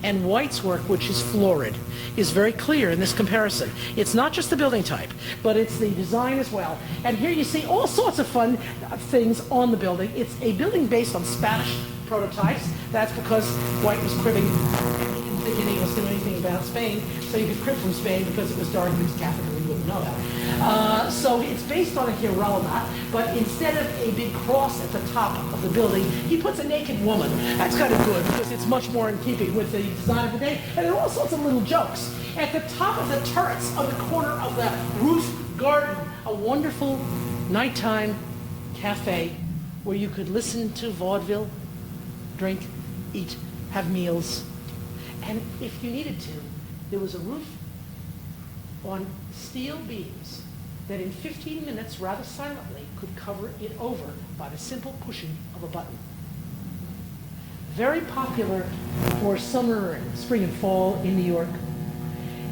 and White's work, which is florid, is very clear in this comparison. It's not just the building type, but it's the design as well. And here you see all sorts of fun things on the building. It's a building based on Spanish prototypes. That's because White was cribbing, and he didn't think any of us knew anything about Spain, so you could crib from Spain because it was dark and it was Catholic, and we wouldn't know that. So it's based on a Giralda, but instead of a big cross at the top of the building, he puts a naked woman. That's kind of good because it's much more in keeping with the design of the day, and there are all sorts of little jokes. At the top of the turrets on the corner of the roof garden, a wonderful nighttime cafe where you could listen to vaudeville, drink, eat, have meals. And if you needed to, there was a roof on steel beams that in 15 minutes, rather silently, could cover it over by the simple pushing of a button. Very popular for summer and spring and fall in New York.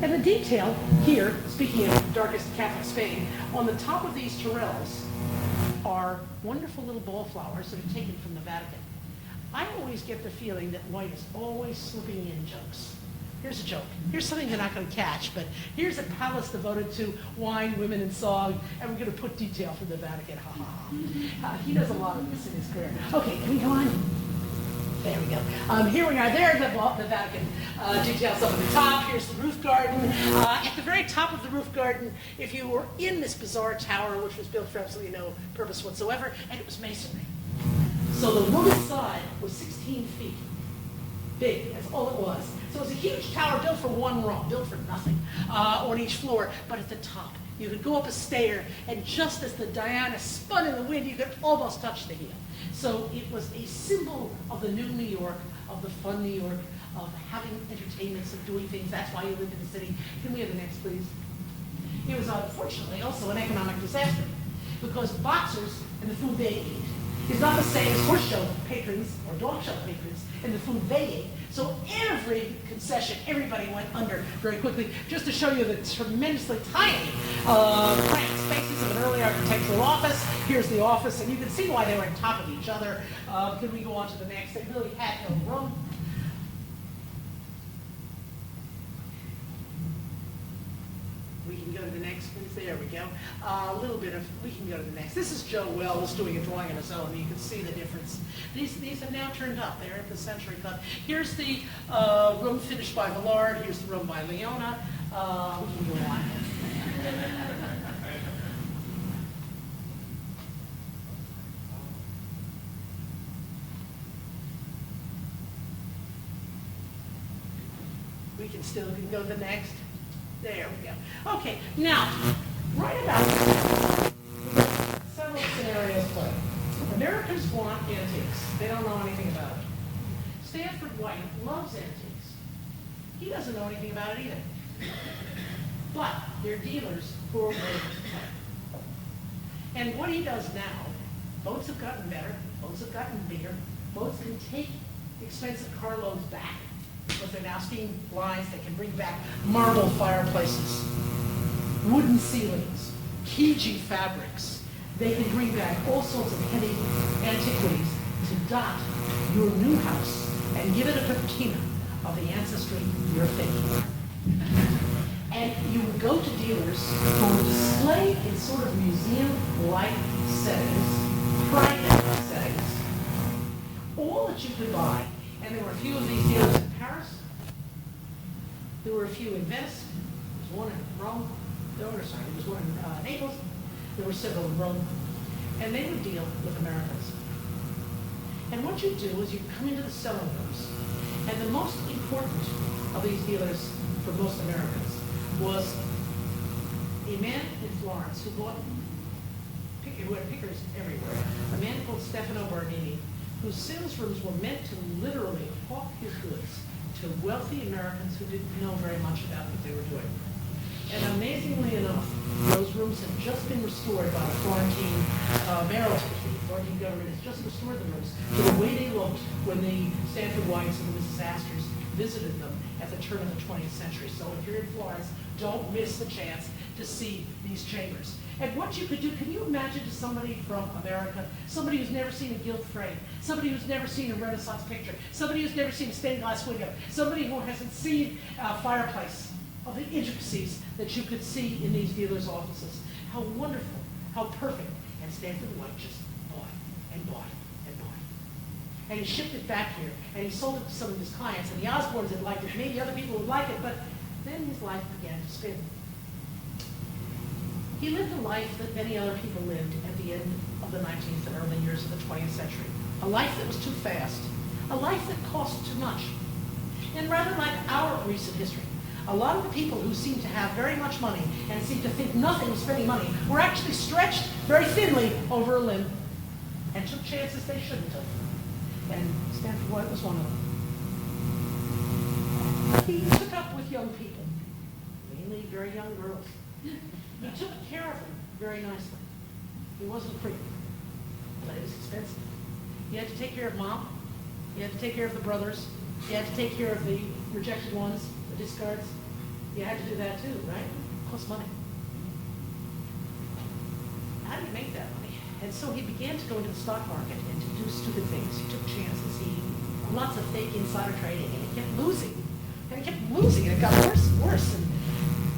And the detail here, speaking of darkest Catholic Spain, on the top of these Tyrrells are wonderful little ball flowers that are taken from the Vatican. I always get the feeling that White is always slipping in jokes. Here's a joke. Here's something you're not going to catch, but here's a palace devoted to wine, women, and song, and we're going to put detail from the Vatican. Ha ha ha. He does a lot of this in his career. Okay, can we go on? There we go. Here we are. There's the Vatican details up at the top. Here's the roof garden. At the very top of the roof garden, if you were in this bizarre tower, which was built for absolutely no purpose whatsoever, and it was masonry. So the woman's side was 16 feet big. That's all it was. So it was a huge tower built for one room, built for nothing on each floor. But at the top, you could go up a stair, and just as the Diana spun in the wind, you could almost touch the heel. So it was a symbol of the new New York, of the fun New York, of having entertainments, of doing things. That's why you lived in the city. Can we have the next, please? It was unfortunately also an economic disaster because boxers and the food they ate is not the same as horse show patrons or dog show patrons and the food they ate. So every concession, everybody went under very quickly. Just to show you the tremendously tiny cramped spaces of an early architectural office. Here's the office, and you can see why they were on top of each other. Can we go on to the next? They really had no room. We can go to the next, please. There we go. A little bit of, we can go to the next. This is Joe Wells doing a drawing on his own. You can see the difference. These have now turned up. They're at the Century Club. Here's the room finished by Villard. Here's the room by Leona. We can go on. We can go to the next. There we go. Okay, now, right about now, several scenarios play. Americans want antiques. They don't know anything about it. Stanford White loves antiques. He doesn't know anything about it either. But they're dealers who are willing to play. And what he does now, boats have gotten better, boats have gotten bigger, boats can take expensive carloads back. But they're now steam lines that can bring back marble fireplaces, wooden ceilings, Kiji fabrics. They can bring back all sorts of heavy antiquities to dot your new house and give it a patina of the ancestry you're thinking. And you would go to dealers who would display in sort of museum-like settings, private settings, all that you could buy. And there were a few of these dealers in Paris. There were a few in Venice. There was one in Rome. There was one in Naples. There were several in Rome. And they would deal with Americans. And what you do is you come into the selling rooms. And the most important of these dealers for most Americans was a man in Florence who had pickers everywhere. A man called Stefano Bardini, whose sales rooms were meant to literally hawk his goods to wealthy Americans who didn't know very much about what they were doing. And amazingly enough, those rooms have just been restored by the Florentine mayoralty. The Florentine government has just restored the rooms to the way they looked when the Stanford Whites and the Mrs. Astors visited them at the turn of the 20th century. So if you're in Florence, don't miss the chance to see these chambers. And what you could do, can you imagine to somebody from America, somebody who's never seen a gilt frame, somebody who's never seen a Renaissance picture, somebody who's never seen a stained glass window, somebody who hasn't seen a fireplace, of the intricacies that you could see in these dealers' offices. How wonderful, how perfect. And Stanford White just bought and bought and bought. And he shipped it back here, and he sold it to some of his clients, and the Osbornes had liked it, maybe other people would like it, but then his life began to spin. He lived a life that many other people lived at the end of the 19th and early years of the 20th century. A life that was too fast, a life that cost too much. And rather like our recent history, a lot of the people who seem to have very much money and seem to think nothing of spending money were actually stretched very thinly over a limb and took chances they shouldn't have. And Stanford White was one of them. He took up with young people, mainly very young girls. He took care of them very nicely. He wasn't a creep, but it was expensive. You had to take care of mom. You had to take care of the brothers. You had to take care of the rejected ones, the discards. You had to do that too, right? It cost money. How do you make that money? And so he began to go into the stock market and to do stupid things. He took chances. He lots of fake insider trading, and he kept losing. And he kept losing, and it got worse and worse. And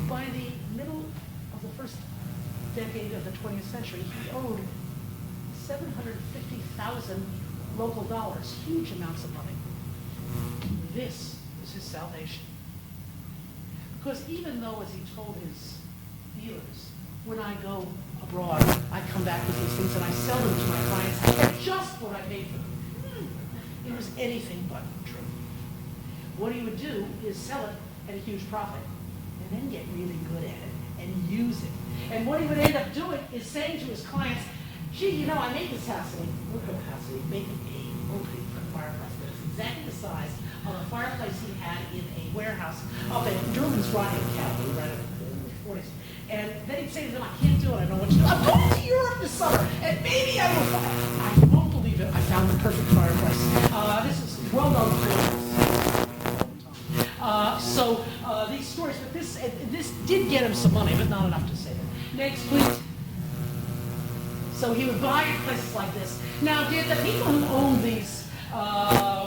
by the middle of the first decade of the 20th century, he owed 750,000 local dollars, huge amounts of money. This was his salvation. Because even though, as he told his dealers, when I go abroad, I come back with these things and I sell them to my clients at just what I paid for them. It was anything but true. What he would do is sell it at a huge profit and then get really good at it and use it. And what he would end up doing is saying to his clients, gee, you know, I made this house, and look at the house, and he'd make it a opening for a fireplace, but it's exactly the size of a fireplace he had in a warehouse up at Durham's Riding Academy, right up in the 40s. And then he'd say to them, I can't do it, I don't know what to do. I'm going to Europe this summer, and maybe I will find. I won't believe it, I found the perfect fireplace. This is well known for these stories, but this did get him some money, but not enough to save it. Next, please. So he would buy places like this. Now, did the people who owned these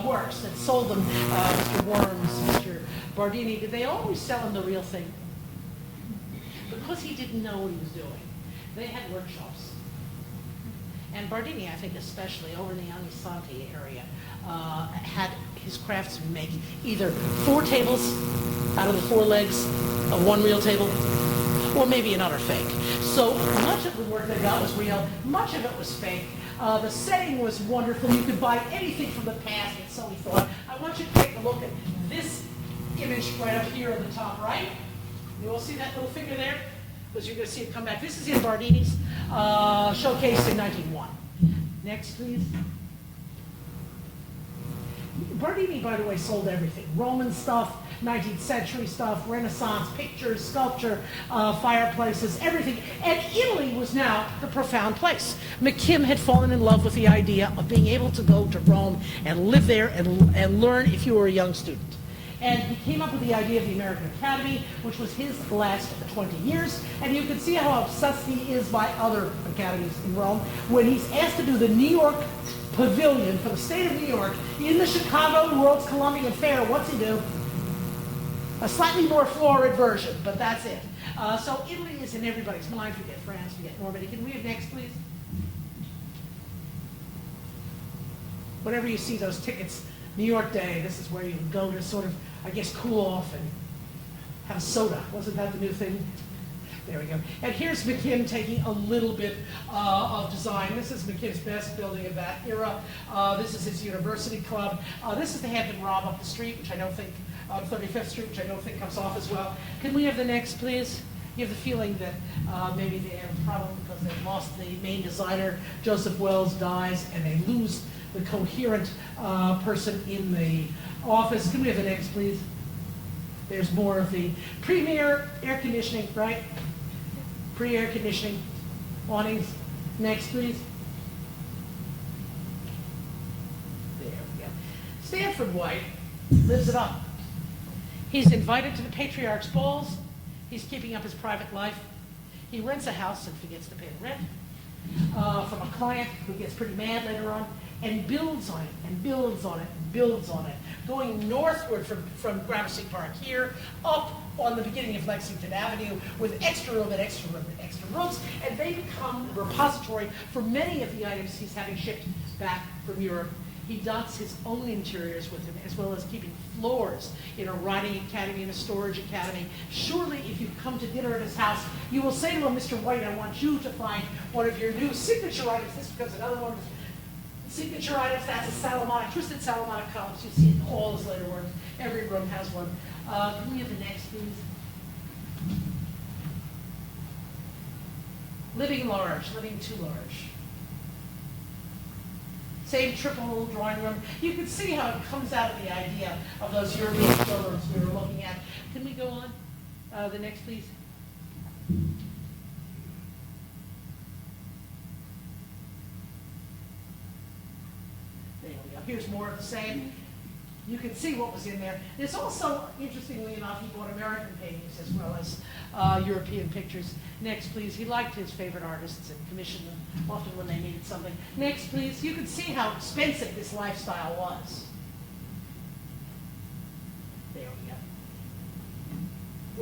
works that sold them, Mr. Worms, Mr. Bardini, did they always sell him the real thing? Because he didn't know what he was doing. They had workshops. And Bardini, I think especially, over in the Anisanti area, had his craftsmen make either 4 tables out of the 4 legs of one real table, or maybe another fake. So much of the work they got was real, much of it was fake. The setting was wonderful. You could buy anything from the past, and so he thought. I want you to take a look at this image right up here on the top right. You all see that little figure there? Because you're going to see it come back. This is in Bardini's, showcased in 1901. Next, please. Bardini, by the way, sold everything. Roman stuff, 19th century stuff, Renaissance, pictures, sculpture, fireplaces, everything. And Italy was now the profound place. MCKIM had fallen in love with the idea of being able to go to Rome and live there and learn if you were a young student. And he came up with the idea of the American Academy, which was his last 20 years. And you can see how obsessed he is by other academies in Rome. When he's asked to do the New York Pavilion for the state of New York in the Chicago World's Columbian Fair, what's he do? A slightly more florid version, but that's it. So Italy is in everybody's mind. Forget France, forget Normandy. Can we have next, please? Whenever you see those tickets, New York Day, this is where you go to sort of, I guess, cool off and have a soda. Wasn't that the new thing? There we go. And here's MCKIM taking a little bit of design. This is McKim's best building of that era. This is his university club. This is the Hampton Rob up the street, which I don't think, 35th Street, which I don't think comes off as well. Can we have the next, please? You have the feeling that maybe they have a problem because they've lost the main designer. Joseph Wells dies, and they lose the coherent person in the office. Can we have the next, please? There's more of the premier air conditioning, right? Pre-air conditioning awnings. Next, please. There we go. Stanford White lives it up. He's invited to the patriarch's balls. He's keeping up his private life. He rents a house and forgets to pay the rent from a client who gets pretty mad later on, and builds on it, and builds on it, and builds on it, going northward from Gramercy Park here, up on the beginning of Lexington Avenue, with extra room and extra room and extra rooms, and they become a repository for many of the items he's having shipped back from Europe. He dots his own interiors with him, as well as keeping floors in a writing academy and a storage academy. Surely, if you come to dinner at his house, you will say to him, Mr. White, I want you to find one of your new signature items. This becomes another one of his signature items. That's a Salomonic, twisted Salomonic columns. You see it in all his later work. Every room has one. Can we have the next, please? Living large, living too large. Same triple drawing room. You can see how it comes out of the idea of those European showrooms we were looking at. Can we go on? The next, please. There we go. Here's more of the same. You can see what was in there. There's also, interestingly enough, he bought American paintings as well as European pictures. Next, please. He liked his favorite artists and commissioned them often when they needed something. Next, please. You can see how expensive this lifestyle was. There we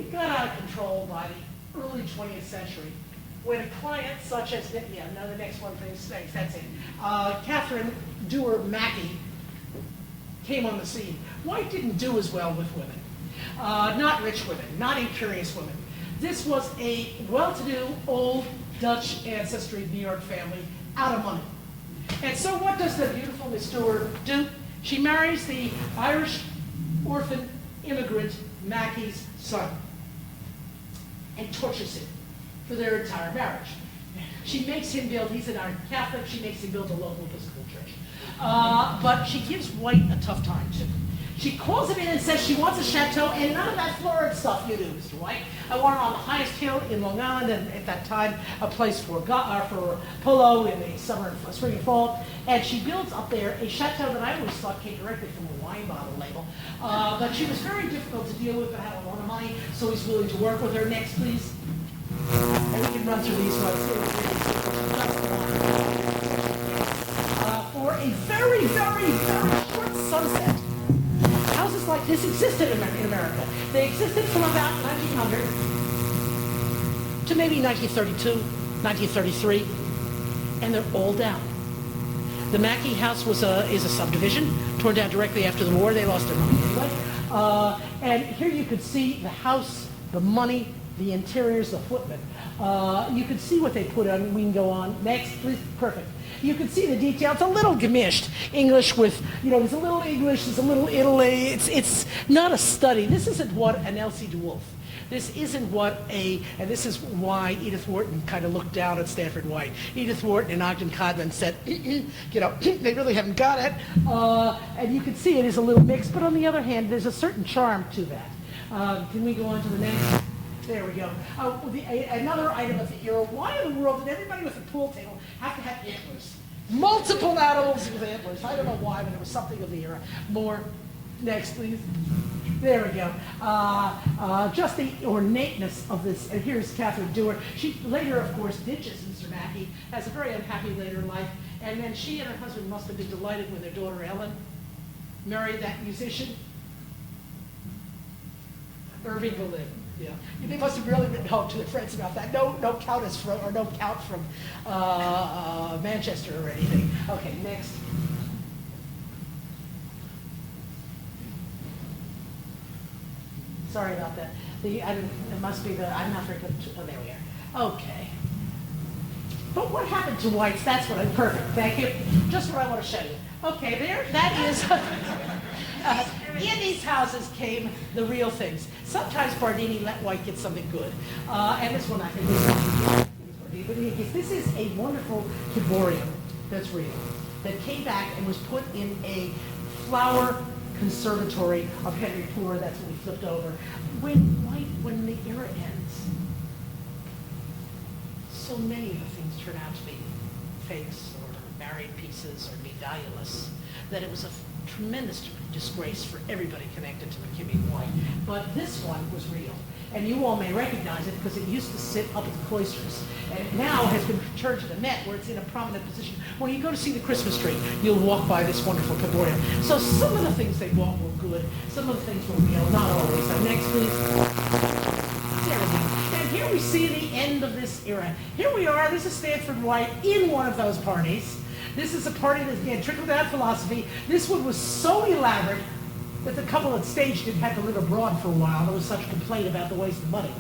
go. It got out of control by the early 20th century when clients such as, the next one, please. Thanks, that's it. Catherine Dewar Mackey came on the scene. White didn't do as well with women. Not rich women, not incurious women. This was a well-to-do, old Dutch ancestry New York family, out of money. And so what does the beautiful Miss Dewar do? She marries the Irish orphan immigrant Mackey's son and tortures him for their entire marriage. She makes him build, he's an Irish Catholic, she makes him build a local Episcopal church. But she gives White a tough time too. She calls him in and says she wants a chateau and none of that florid stuff you do, Mr. White. I want it on the highest hill in Long Island, and at that time, a place for polo in the summer, spring and fall. And she builds up there a chateau that I always thought came directly from a wine bottle label. But she was very difficult to deal with, but had a lot of money, so he's willing to work with her. Next, please. And we can run through these for a very, very, very short sunset. Houses like this existed in America. They existed from about 1900 to maybe 1932, 1933, and they're all down. The Mackey house is a subdivision, torn down directly after the war. They lost their money anyway. And here you could see the house, the money, the interiors, the footmen. You can see what they put on. We can go on. Next, please. Perfect. You can see the detail. It's a little gamished. English with, there's a little English, there's a little Italy. It's not a study. This isn't what an Elsie DeWolf. This isn't what and this is why Edith Wharton kind of looked down at Stanford White. Edith Wharton and Ogden Codman said, they really haven't got it. And you can see it is a little mixed, but on the other hand, there's a certain charm to that. Can we go on to the next? There we go. Another item of the era. Why in the world did everybody with a pool table have to have antlers? Multiple animals with antlers. I don't know why, but it was something of the era. More. Next, please. There we go. Just the ornateness of this. And here's Catherine Dewar. She later, of course, ditches Mr. Mackey, has a very unhappy later life. And then she and her husband must have been delighted when their daughter Ellen married that musician, Irving Berlin. Yeah, they must have really written home to their friends about that. No countess no count from Manchester or anything. Okay, next. Sorry about that. It must be I'm not very good. Oh, there we are. Okay. But what happened to White's? That's what I'm perfect. Thank you. Just what I want to show you. Okay, there. That is. In these houses came the real things. Sometimes Bardini let White get something good. And this one I think is Bardini. This is a wonderful Kiborium that's real, that came back and was put in a flower conservatory of Henry IV. That's what we flipped over. When the era ends, so many of the things turn out to be fakes or married pieces or medailless, that it was a tremendous disgrace for everybody connected to McKim and White. But this one was real. And you all may recognize it because it used to sit up at the cloisters. And it now has been returned to the Met where it's in a prominent position. When you go to see the Christmas tree, you'll walk by this wonderful caboria. So some of the things they bought were good. Some of the things were real, not always. Next, please. There we go. And here we see the end of this era. Here we are. This is Stanford White in one of those parties. This is a party that, again, trickled down philosophy. This one was so elaborate that the couple that staged it had to live abroad for a while. There was such complaint about the waste of money.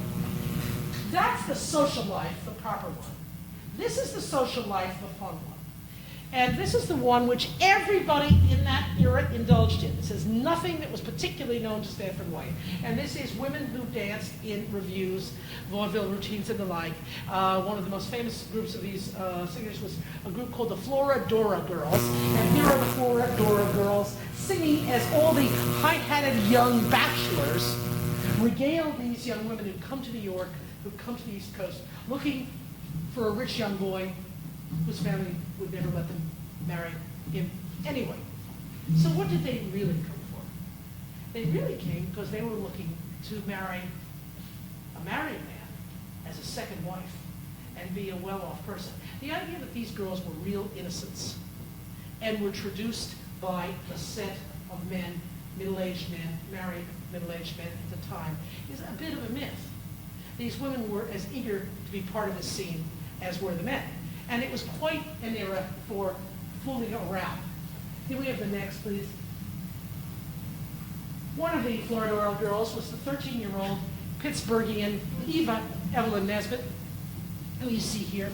That's the social life, the proper one. This is the social life, the fun one. And this is the one which everybody in that era indulged in. This is nothing that was particularly known to Stanford White. And this is women who danced in revues, vaudeville routines and the like. One of the most famous groups of these singers was a group called the Florodora Girls. And here are the Florodora Girls singing as all the high-hatted young bachelors regale these young women who've come to New York, who've come to the East Coast, looking for a rich young boy whose family would never let them marry him anyway. So what did they really come for? They really came because they were looking to marry a married man as a second wife and be a well-off person. The idea that these girls were real innocents and were traduced by a set of men, middle-aged men, married middle-aged men at the time, is a bit of a myth. These women were as eager to be part of the scene as were the men. And it was quite an era for fooling around. Here we have the next, please. One of the Florodora girls was the 13-year-old Pittsburghian Eva Evelyn Nesbitt, who you see here.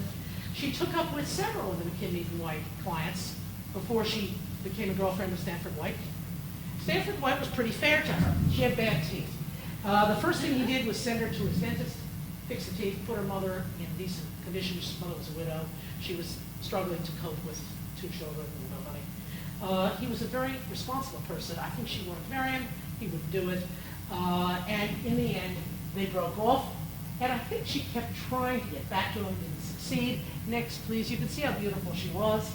She took up with several of the McKim and White clients before she became a girlfriend of Stanford White. Stanford White was pretty fair to her. She had bad teeth. The first thing he did was send her to his dentist, fix the teeth, put her mother in decent condition. Her mother was a widow. She was struggling to cope with 2 children and no money. He was a very responsible person. I think she wanted to marry him. He would do it. And in the end, they broke off. And I think she kept trying to get back to him, didn't succeed. Next, please. You can see how beautiful she was.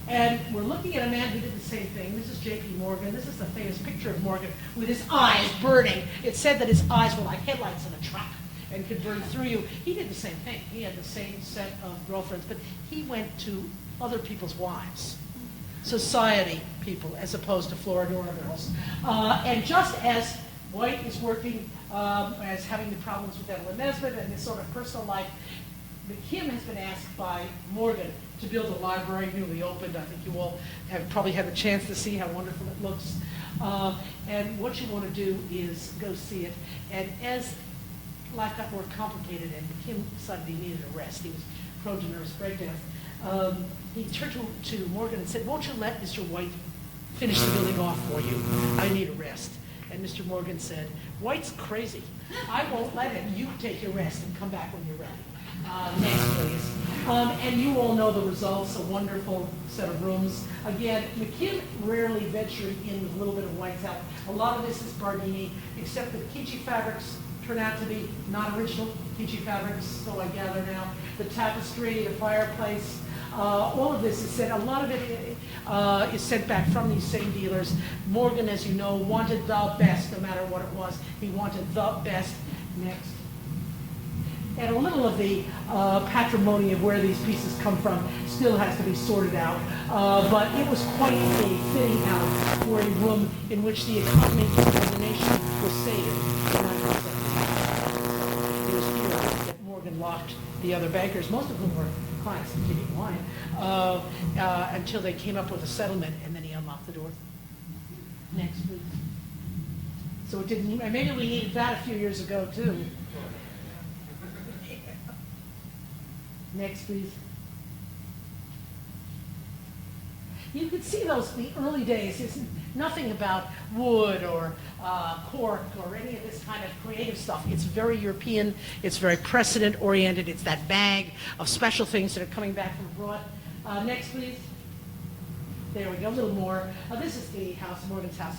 And we're looking at a man who did the same thing. This is J.P. Morgan. This is the famous picture of Morgan with his eyes burning. It said that his eyes were like headlights in a truck and could burn through you. He did the same thing. He had the same set of girlfriends, but he went to other people's wives, society people, as opposed to Florodora girls. And just as White is working as having the problems with Evelyn Nesbitt and his sort of personal life, McKim has been asked by Morgan to build a library newly opened. I think you all have probably had the chance to see how wonderful it looks. And what you want to do is go see it. And as life got more complicated and McKim decided he needed a rest, he was prone to nervous breakdown, he turned to Morgan and said, "Won't you let Mr. White finish the building off for you? I need a rest." And Mr. Morgan said, "White's crazy. I won't let him. You take your rest and come back when you're ready." Next, please. And you all know the results, a wonderful set of rooms. Again, McKim rarely ventured in with a little bit of White's help. A lot of this is Bardini, except that Kichi fabrics turn out to be not original Kichi fabrics, so I gather now. The tapestry, the fireplace, all of this is sent, a lot of it is sent back from these same dealers. Morgan, as you know, wanted the best, no matter what it was. He wanted the best. Next. And a little of the patrimony of where these pieces come from still has to be sorted out. But it was quite a fitting out for a room in which the economy of the nation was saved. It was here that Morgan locked the other bankers, most of whom were clients of McKim Wine, until they came up with a settlement, and then he unlocked the door. Next, please. So it didn't, maybe we needed that a few years ago, too. Next, please. You could see the early days. It's nothing about wood or cork or any of this kind of creative stuff. It's very European. It's very precedent-oriented. It's that bag of special things that are coming back from abroad. Next, please. There we go, a little more. This is the house, Morgan's house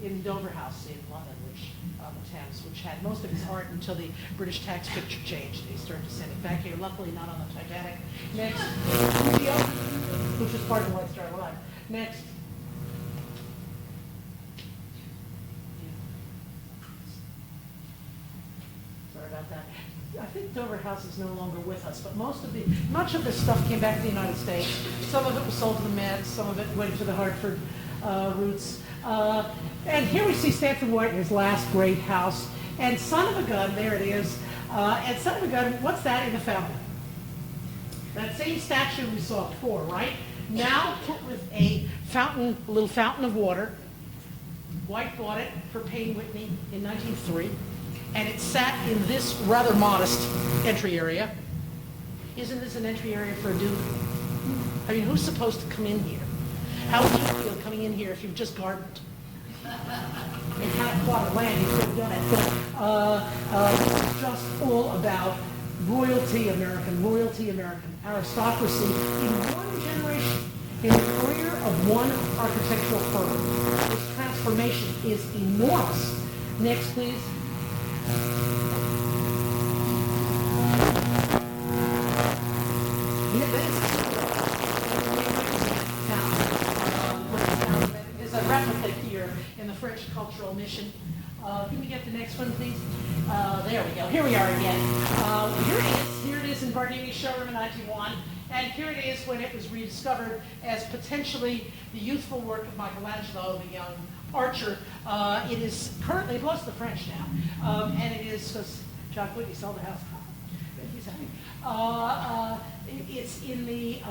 in Dover House in London, which the Thames, which had most of his art until the British tax picture changed. They started to send it back here, luckily not on the Titanic. Next, which was part of the White Star Line. Next, sorry about that. I think Dover House is no longer with us, but much of this stuff came back to the United States. Some of it was sold to the Mets, some of it went to the Hartford roots. And here we see Stanford White in his last great house. And son of a gun, there it is. And son of a gun, what's that in the fountain? That same statue we saw before, right? Now put with a fountain, a little fountain of water. White bought it for Payne Whitney in 1903. And it sat in this rather modest entry area. Isn't this an entry area for a dude? I mean, who's supposed to come in here? How would you feel coming in here if you've just gardened? And had a plot of land, you could have done it. But just all about royalty American aristocracy in one generation, in the career of one architectural firm. This transformation is enormous. Next, please. There's a replica here in the French Cultural Mission. Can we get the next one, please? There we go. Here we are again. Here it is in Bardini's showroom in 1901. And here it is when it was rediscovered as potentially the youthful work of Michelangelo, the young archer. It is currently, it belongs to the French now, and it is, because John Whitney sold the house. He's happy. It's in the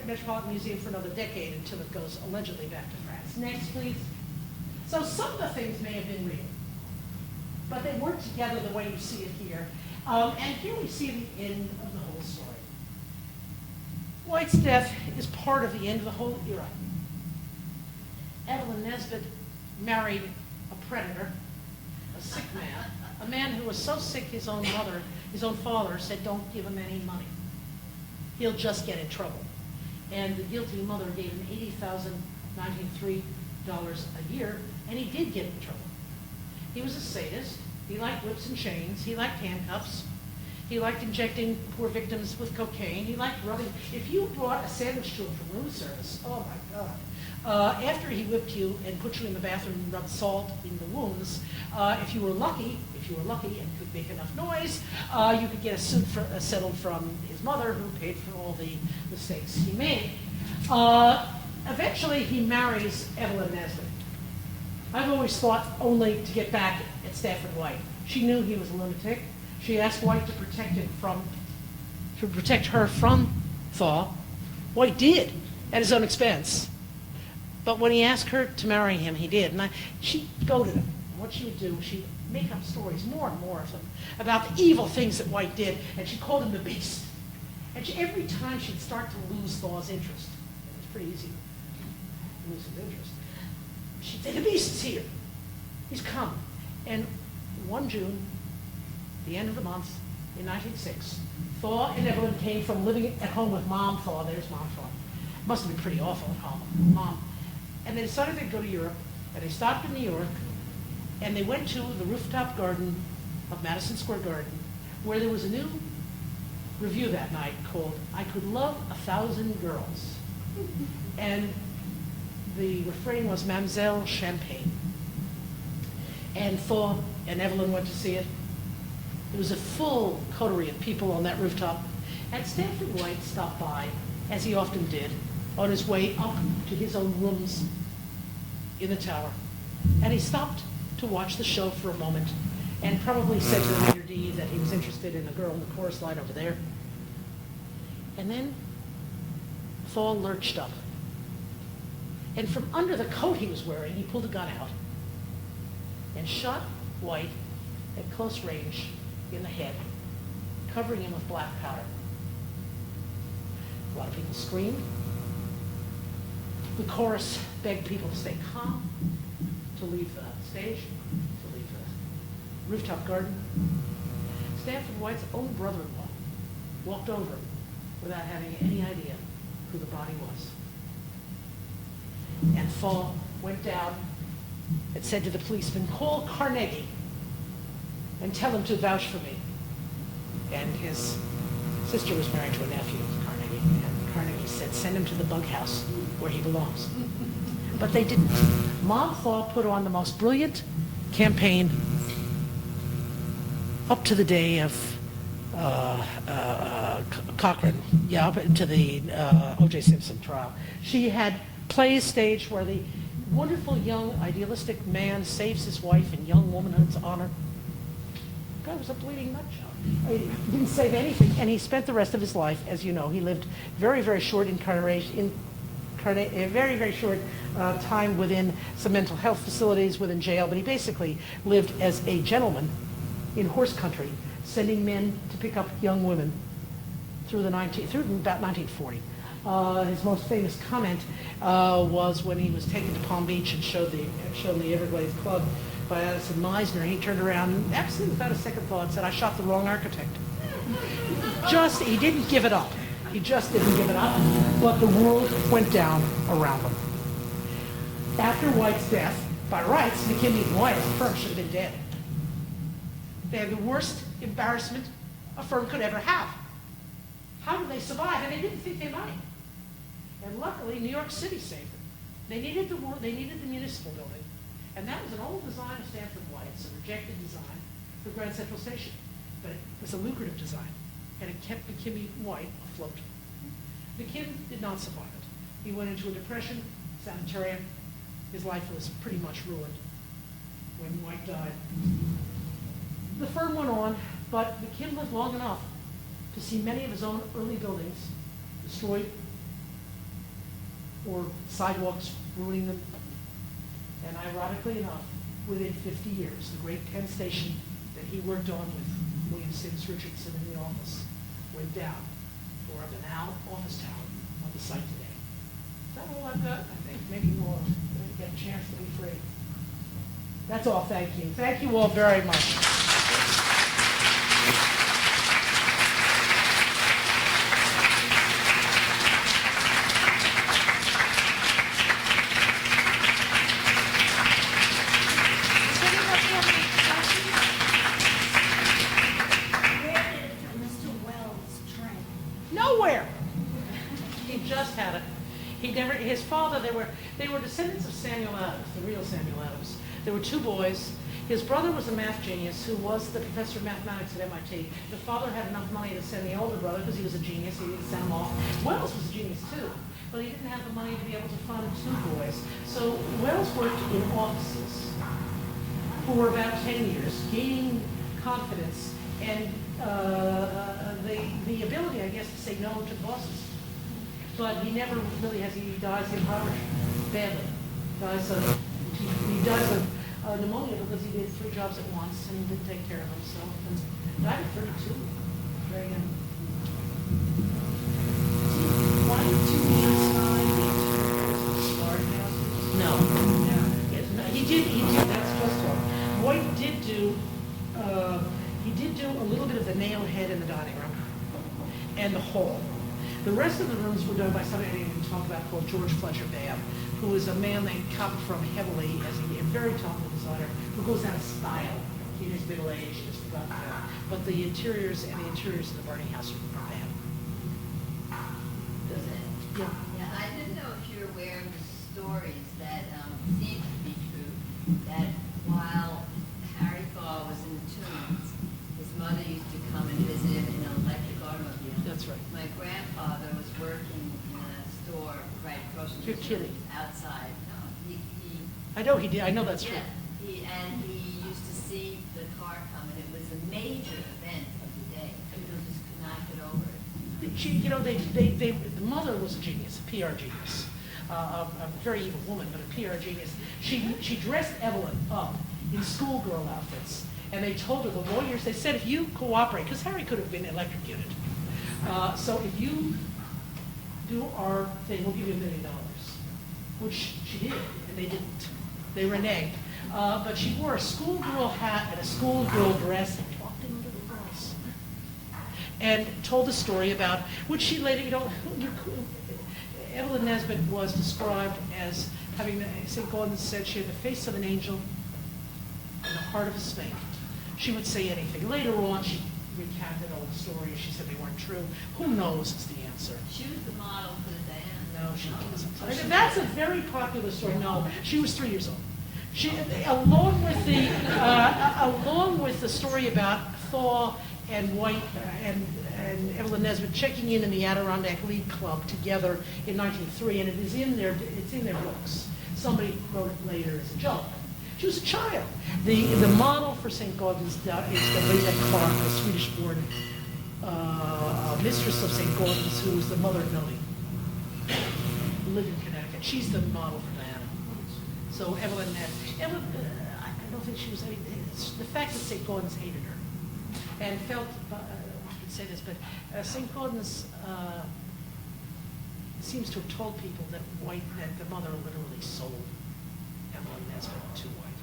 Metropolitan Museum for another decade until it goes allegedly back to France. Next, please. So some of the things may have been real, but they weren't together the way you see it here. And here we see the end of the whole story. White's death is part of the end of the whole era. Evelyn Nesbit married a predator, a sick man, a man who was so sick his own father said, don't give him any money. He'll just get in trouble. And the guilty mother gave him $80,093 a year, and he did get in trouble. He was a sadist. He liked whips and chains. He liked handcuffs. He liked injecting poor victims with cocaine. He liked rubbing. If you brought a sandwich to him from room service, oh my God. After he whipped you and put you in the bathroom and rubbed salt in the wounds, if you were lucky and could make enough noise, you could get a suit settled from his mother, who paid for all the mistakes he made. Eventually, he marries Evelyn Nesbit. I've always thought only to get back at Stanford White. She knew he was a lunatic. She asked White to protect her from Thaw. White did, at his own expense. But when he asked her to marry him, he did. And she goaded him. What she would do, she'd make up stories, more and more of them, about the evil things that White did, and she called him the Beast. And every time she'd start to lose Thaw's interest, it was pretty easy to lose his interest, she'd say, the Beast is here. He's come. And one June, the end of the month, in 1906, Thaw and Evelyn came from living at home with Mom Thaw. There's Mom Thaw. Must have been pretty awful at home, Mom. And they decided they'd go to Europe, and they stopped in New York, and they went to the rooftop garden of Madison Square Garden, where there was a new review that night called I Could Love 1,000 Girls. And the refrain was Mademoiselle Champagne. And Thaw and Evelyn went to see it. There was a full coterie of people on that rooftop. And Stanford White stopped by, as he often did, on his way up to his own rooms in the tower. And he stopped to watch the show for a moment and probably said to the maitre d' that he was interested in a girl in the chorus line over there. And then Thaw lurched up. And from under the coat he was wearing, he pulled a gun out and shot White at close range in the head, covering him with black powder. A lot of people screamed. The chorus begged people to stay calm, to leave the stage, to leave the rooftop garden. Stanford White's own brother-in-law walked over without having any idea who the body was. And Thaw went down and said to the policeman, call Carnegie and tell him to vouch for me. And his sister was married to a nephew of Carnegie, and Carnegie said, send him to the bunkhouse where he belongs. But they didn't. Mom Thaw put on the most brilliant campaign up to the day of Cochran, yeah, up into the O.J. Simpson trial. She had plays staged where the wonderful young idealistic man saves his wife in young womanhood's honor. The guy was a bleeding nutjob. He didn't save anything, and he spent the rest of his life, as you know, he lived very, very short a very, very short time within some mental health facilities, within jail, but he basically lived as a gentleman in horse country, sending men to pick up young women through about 1940. His most famous comment was when he was taken to Palm Beach and shown the Everglades Club by Addison Meisner. He turned around and absolutely without a second thought said, "I shot the wrong architect." He didn't give it up. He just didn't give it up, but the world went down around him. After White's death, by rights, McKim and White, the firm should have been dead. They had the worst embarrassment a firm could ever have. How did they survive? And they didn't think they might. And luckily, New York City saved them. They needed the municipal building, and that was an old design of Stanford White's, a rejected design for Grand Central Station, but it was a lucrative design, and it kept McKim White afloat. McKim did not survive it. He went into a depression, sanitarium. His life was pretty much ruined when White died. The firm went on, but McKim lived long enough to see many of his own early buildings destroyed or sidewalks ruining them. And ironically enough, within 50 years, the great Penn Station that he worked on with William Sims Richardson in the office went down for a banal office tower on the site today. Is that all I've got? I think maybe more. Get a chance to be free. That's all. Thank you. Thank you all very much. His father, they were descendants of Samuel Adams, the real Samuel Adams. There were two boys. His brother was a math genius who was the professor of mathematics at MIT. The father had enough money to send the older brother, because he was a genius, he didn't send him off. Wells was a genius too, but he didn't have the money to be able to fund two boys. So Wells worked in offices for about 10 years, gaining confidence and the ability, I guess, to say no to bosses. But he never really has. He dies impoverished badly. He dies of pneumonia because he did 3 jobs at once and didn't take care of himself. And died at 32. Very young. Why did you inside the smart houses? No. He did. That's just all. White did do. He did do a little bit of the nail head in the dining room and the hall. The rest of the rooms were done by somebody I didn't even talk about called George Fletcher Babb, who is a man they copied from heavily as a very talented designer who goes out of style. He is middle age, he just forgot that. But the interiors of the Barney house are bad. Does it? Yeah. Yeah, I didn't know if you're aware of the stories that seem to be true, that while Harry Thaw was in the Tombs, his mother used to come and visit him in an electric automobile. That's right. My grandfather was working in a store right across from You're the kidding. outside. No, I know he did. I know that's true. yeah, he used to see the car come, and it was a major event of the day. People just could not get over it. The mother was a genius, a PR genius, a very evil woman, but a PR genius. She dressed Evelyn up in schoolgirl outfits, and they told her, the lawyers, they said, if you cooperate, because Harry could have been electrocuted. So if you do our thing, we'll give you $1 million, which she did, and they didn't. They reneged. But she wore a schoolgirl hat and a schoolgirl dress and talked into the voice. And told the story about, which she later, Evelyn Nesbit was described as having, St. Gordon said she had the face of an angel and the heart of a snake. She would say anything. Later on, she recanted all the stories. She said they weren't true. Who knows is the answer. She was the model for the Diana. No, she wasn't. That's a very popular story. No, she was 3 years old. She, along with the story about Thaw and White and Evelyn Nesbit checking in the Adirondack League Club together in 1903, and it's in their books. Somebody wrote it later as a joke. She was a child. The model for St. Gordon's is Galena Clark, a Swedish-born mistress of St. Gordon's, who was the mother of Millie, who lived in Connecticut. She's the model for Diana. So Evelyn, I don't think she was. It's the fact that St. Gordon's hated her and felt. I could say this, but St. Gordon's seems to have told people that the mother literally sold Evelyn Nesbit to White.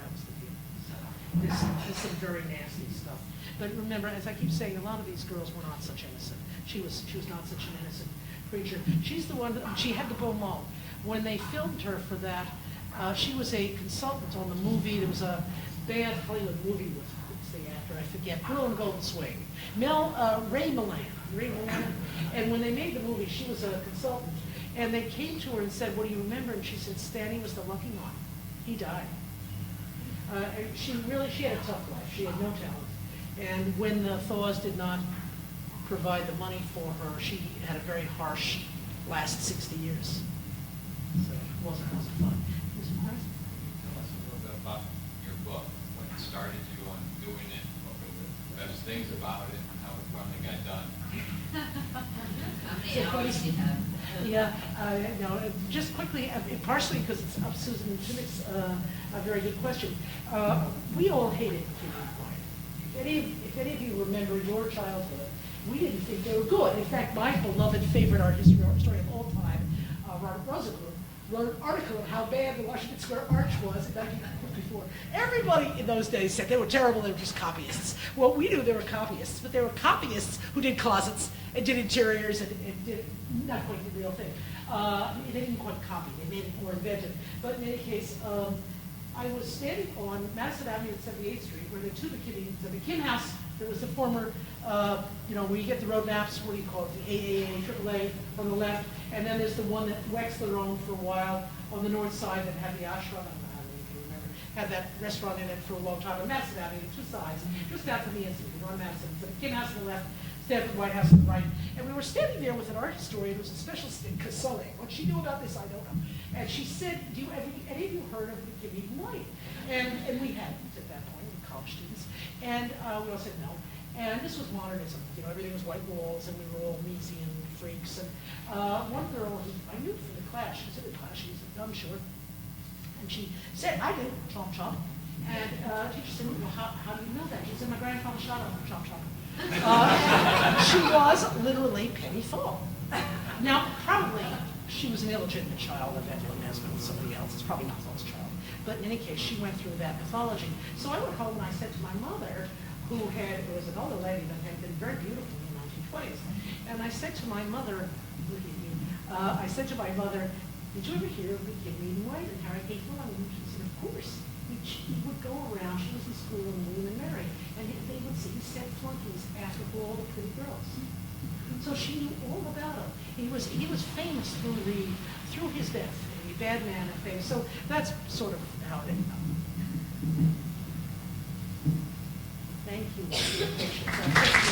That was the deal. So this is some very nasty stuff. But remember, as I keep saying, a lot of these girls were not such innocent. She was not such an innocent creature. She's the one. She had the beau mall. When they filmed her for that, she was a consultant on the movie. There was a bad Hollywood movie with the actor, I forget, Girl in Golden Swing. Ray Milland. And when they made the movie, she was a consultant. And they came to her and said, "What do you remember?" And she said, "Stanley was the lucky one. He died." She had a tough life. She had no talent. And when the Thaws did not provide the money for her, she had a very harsh last 60 years. So it wasn't fun. Was it nice? Tell us a little bit about your book, what started you on doing it, what were the best things about it, and how it finally got done. How many hours do you have? Yeah, no, just quickly, partially because it's up Susan Timmick's a very good question. We all hated Kidney Wine. If any of you remember your childhood, we didn't think they were good. In fact, my beloved favorite art historian of all time, Robert Rosenblum, wrote an article on how bad the Washington Square Arch was in 1954. Everybody in those days said they were terrible, they were just copyists. Well, we knew they were copyists, but they were copyists who did closets and did interiors and did not quite the real thing. They didn't quite copy, they made it more inventive. But in any case, I was standing on Madison Avenue at 78th Street where the two McKinney, the McKim House, there was the former, where you get the road maps, what do you call it, the AAA, AAA on the left, and then there's the one that Wexler owned for a while on the north side that had the ashram, I don't know if you remember, had that restaurant in it for a long time, on Madison Avenue, two sides, just after the Institute, on Madison, so the McKim House on the left, Stanford White House on the right, and we were standing there with an art historian who was a specialist in Casole. What she knew about this, I don't know. And she said, have any of you heard of McKim White? And we hadn't at that point, we were college students, and we all said no. And this was modernism, everything was white walls, and we were all Miesian freaks. And one girl who I knew from the class, she was in the class, she was dumb short, and she said, "I do, chomp chomp." And teacher said, "Well, how do you know that?" She said, "My grandfather shot her, chomp chomp." She was literally Penny Fall. Now, probably she was an illegitimate child of Evelyn Nesbit with somebody else. It's probably not Fall's child. But in any case, she went through that mythology. So I went home and I said to my mother, who was an older lady that had been very beautiful in the 1920s. And I said to my mother, look at me, I said to my mother, "Did you ever hear of the Kid Reading White and Harry K. Fallon?" And she said, "Of course." He would go around, she was in school in William and Mary, and they would see, he set flunkies after all the pretty girls. So she knew all about him. He was famous through his death, a bad man of fame. So that's sort of how it ended up. Thank you for your patience.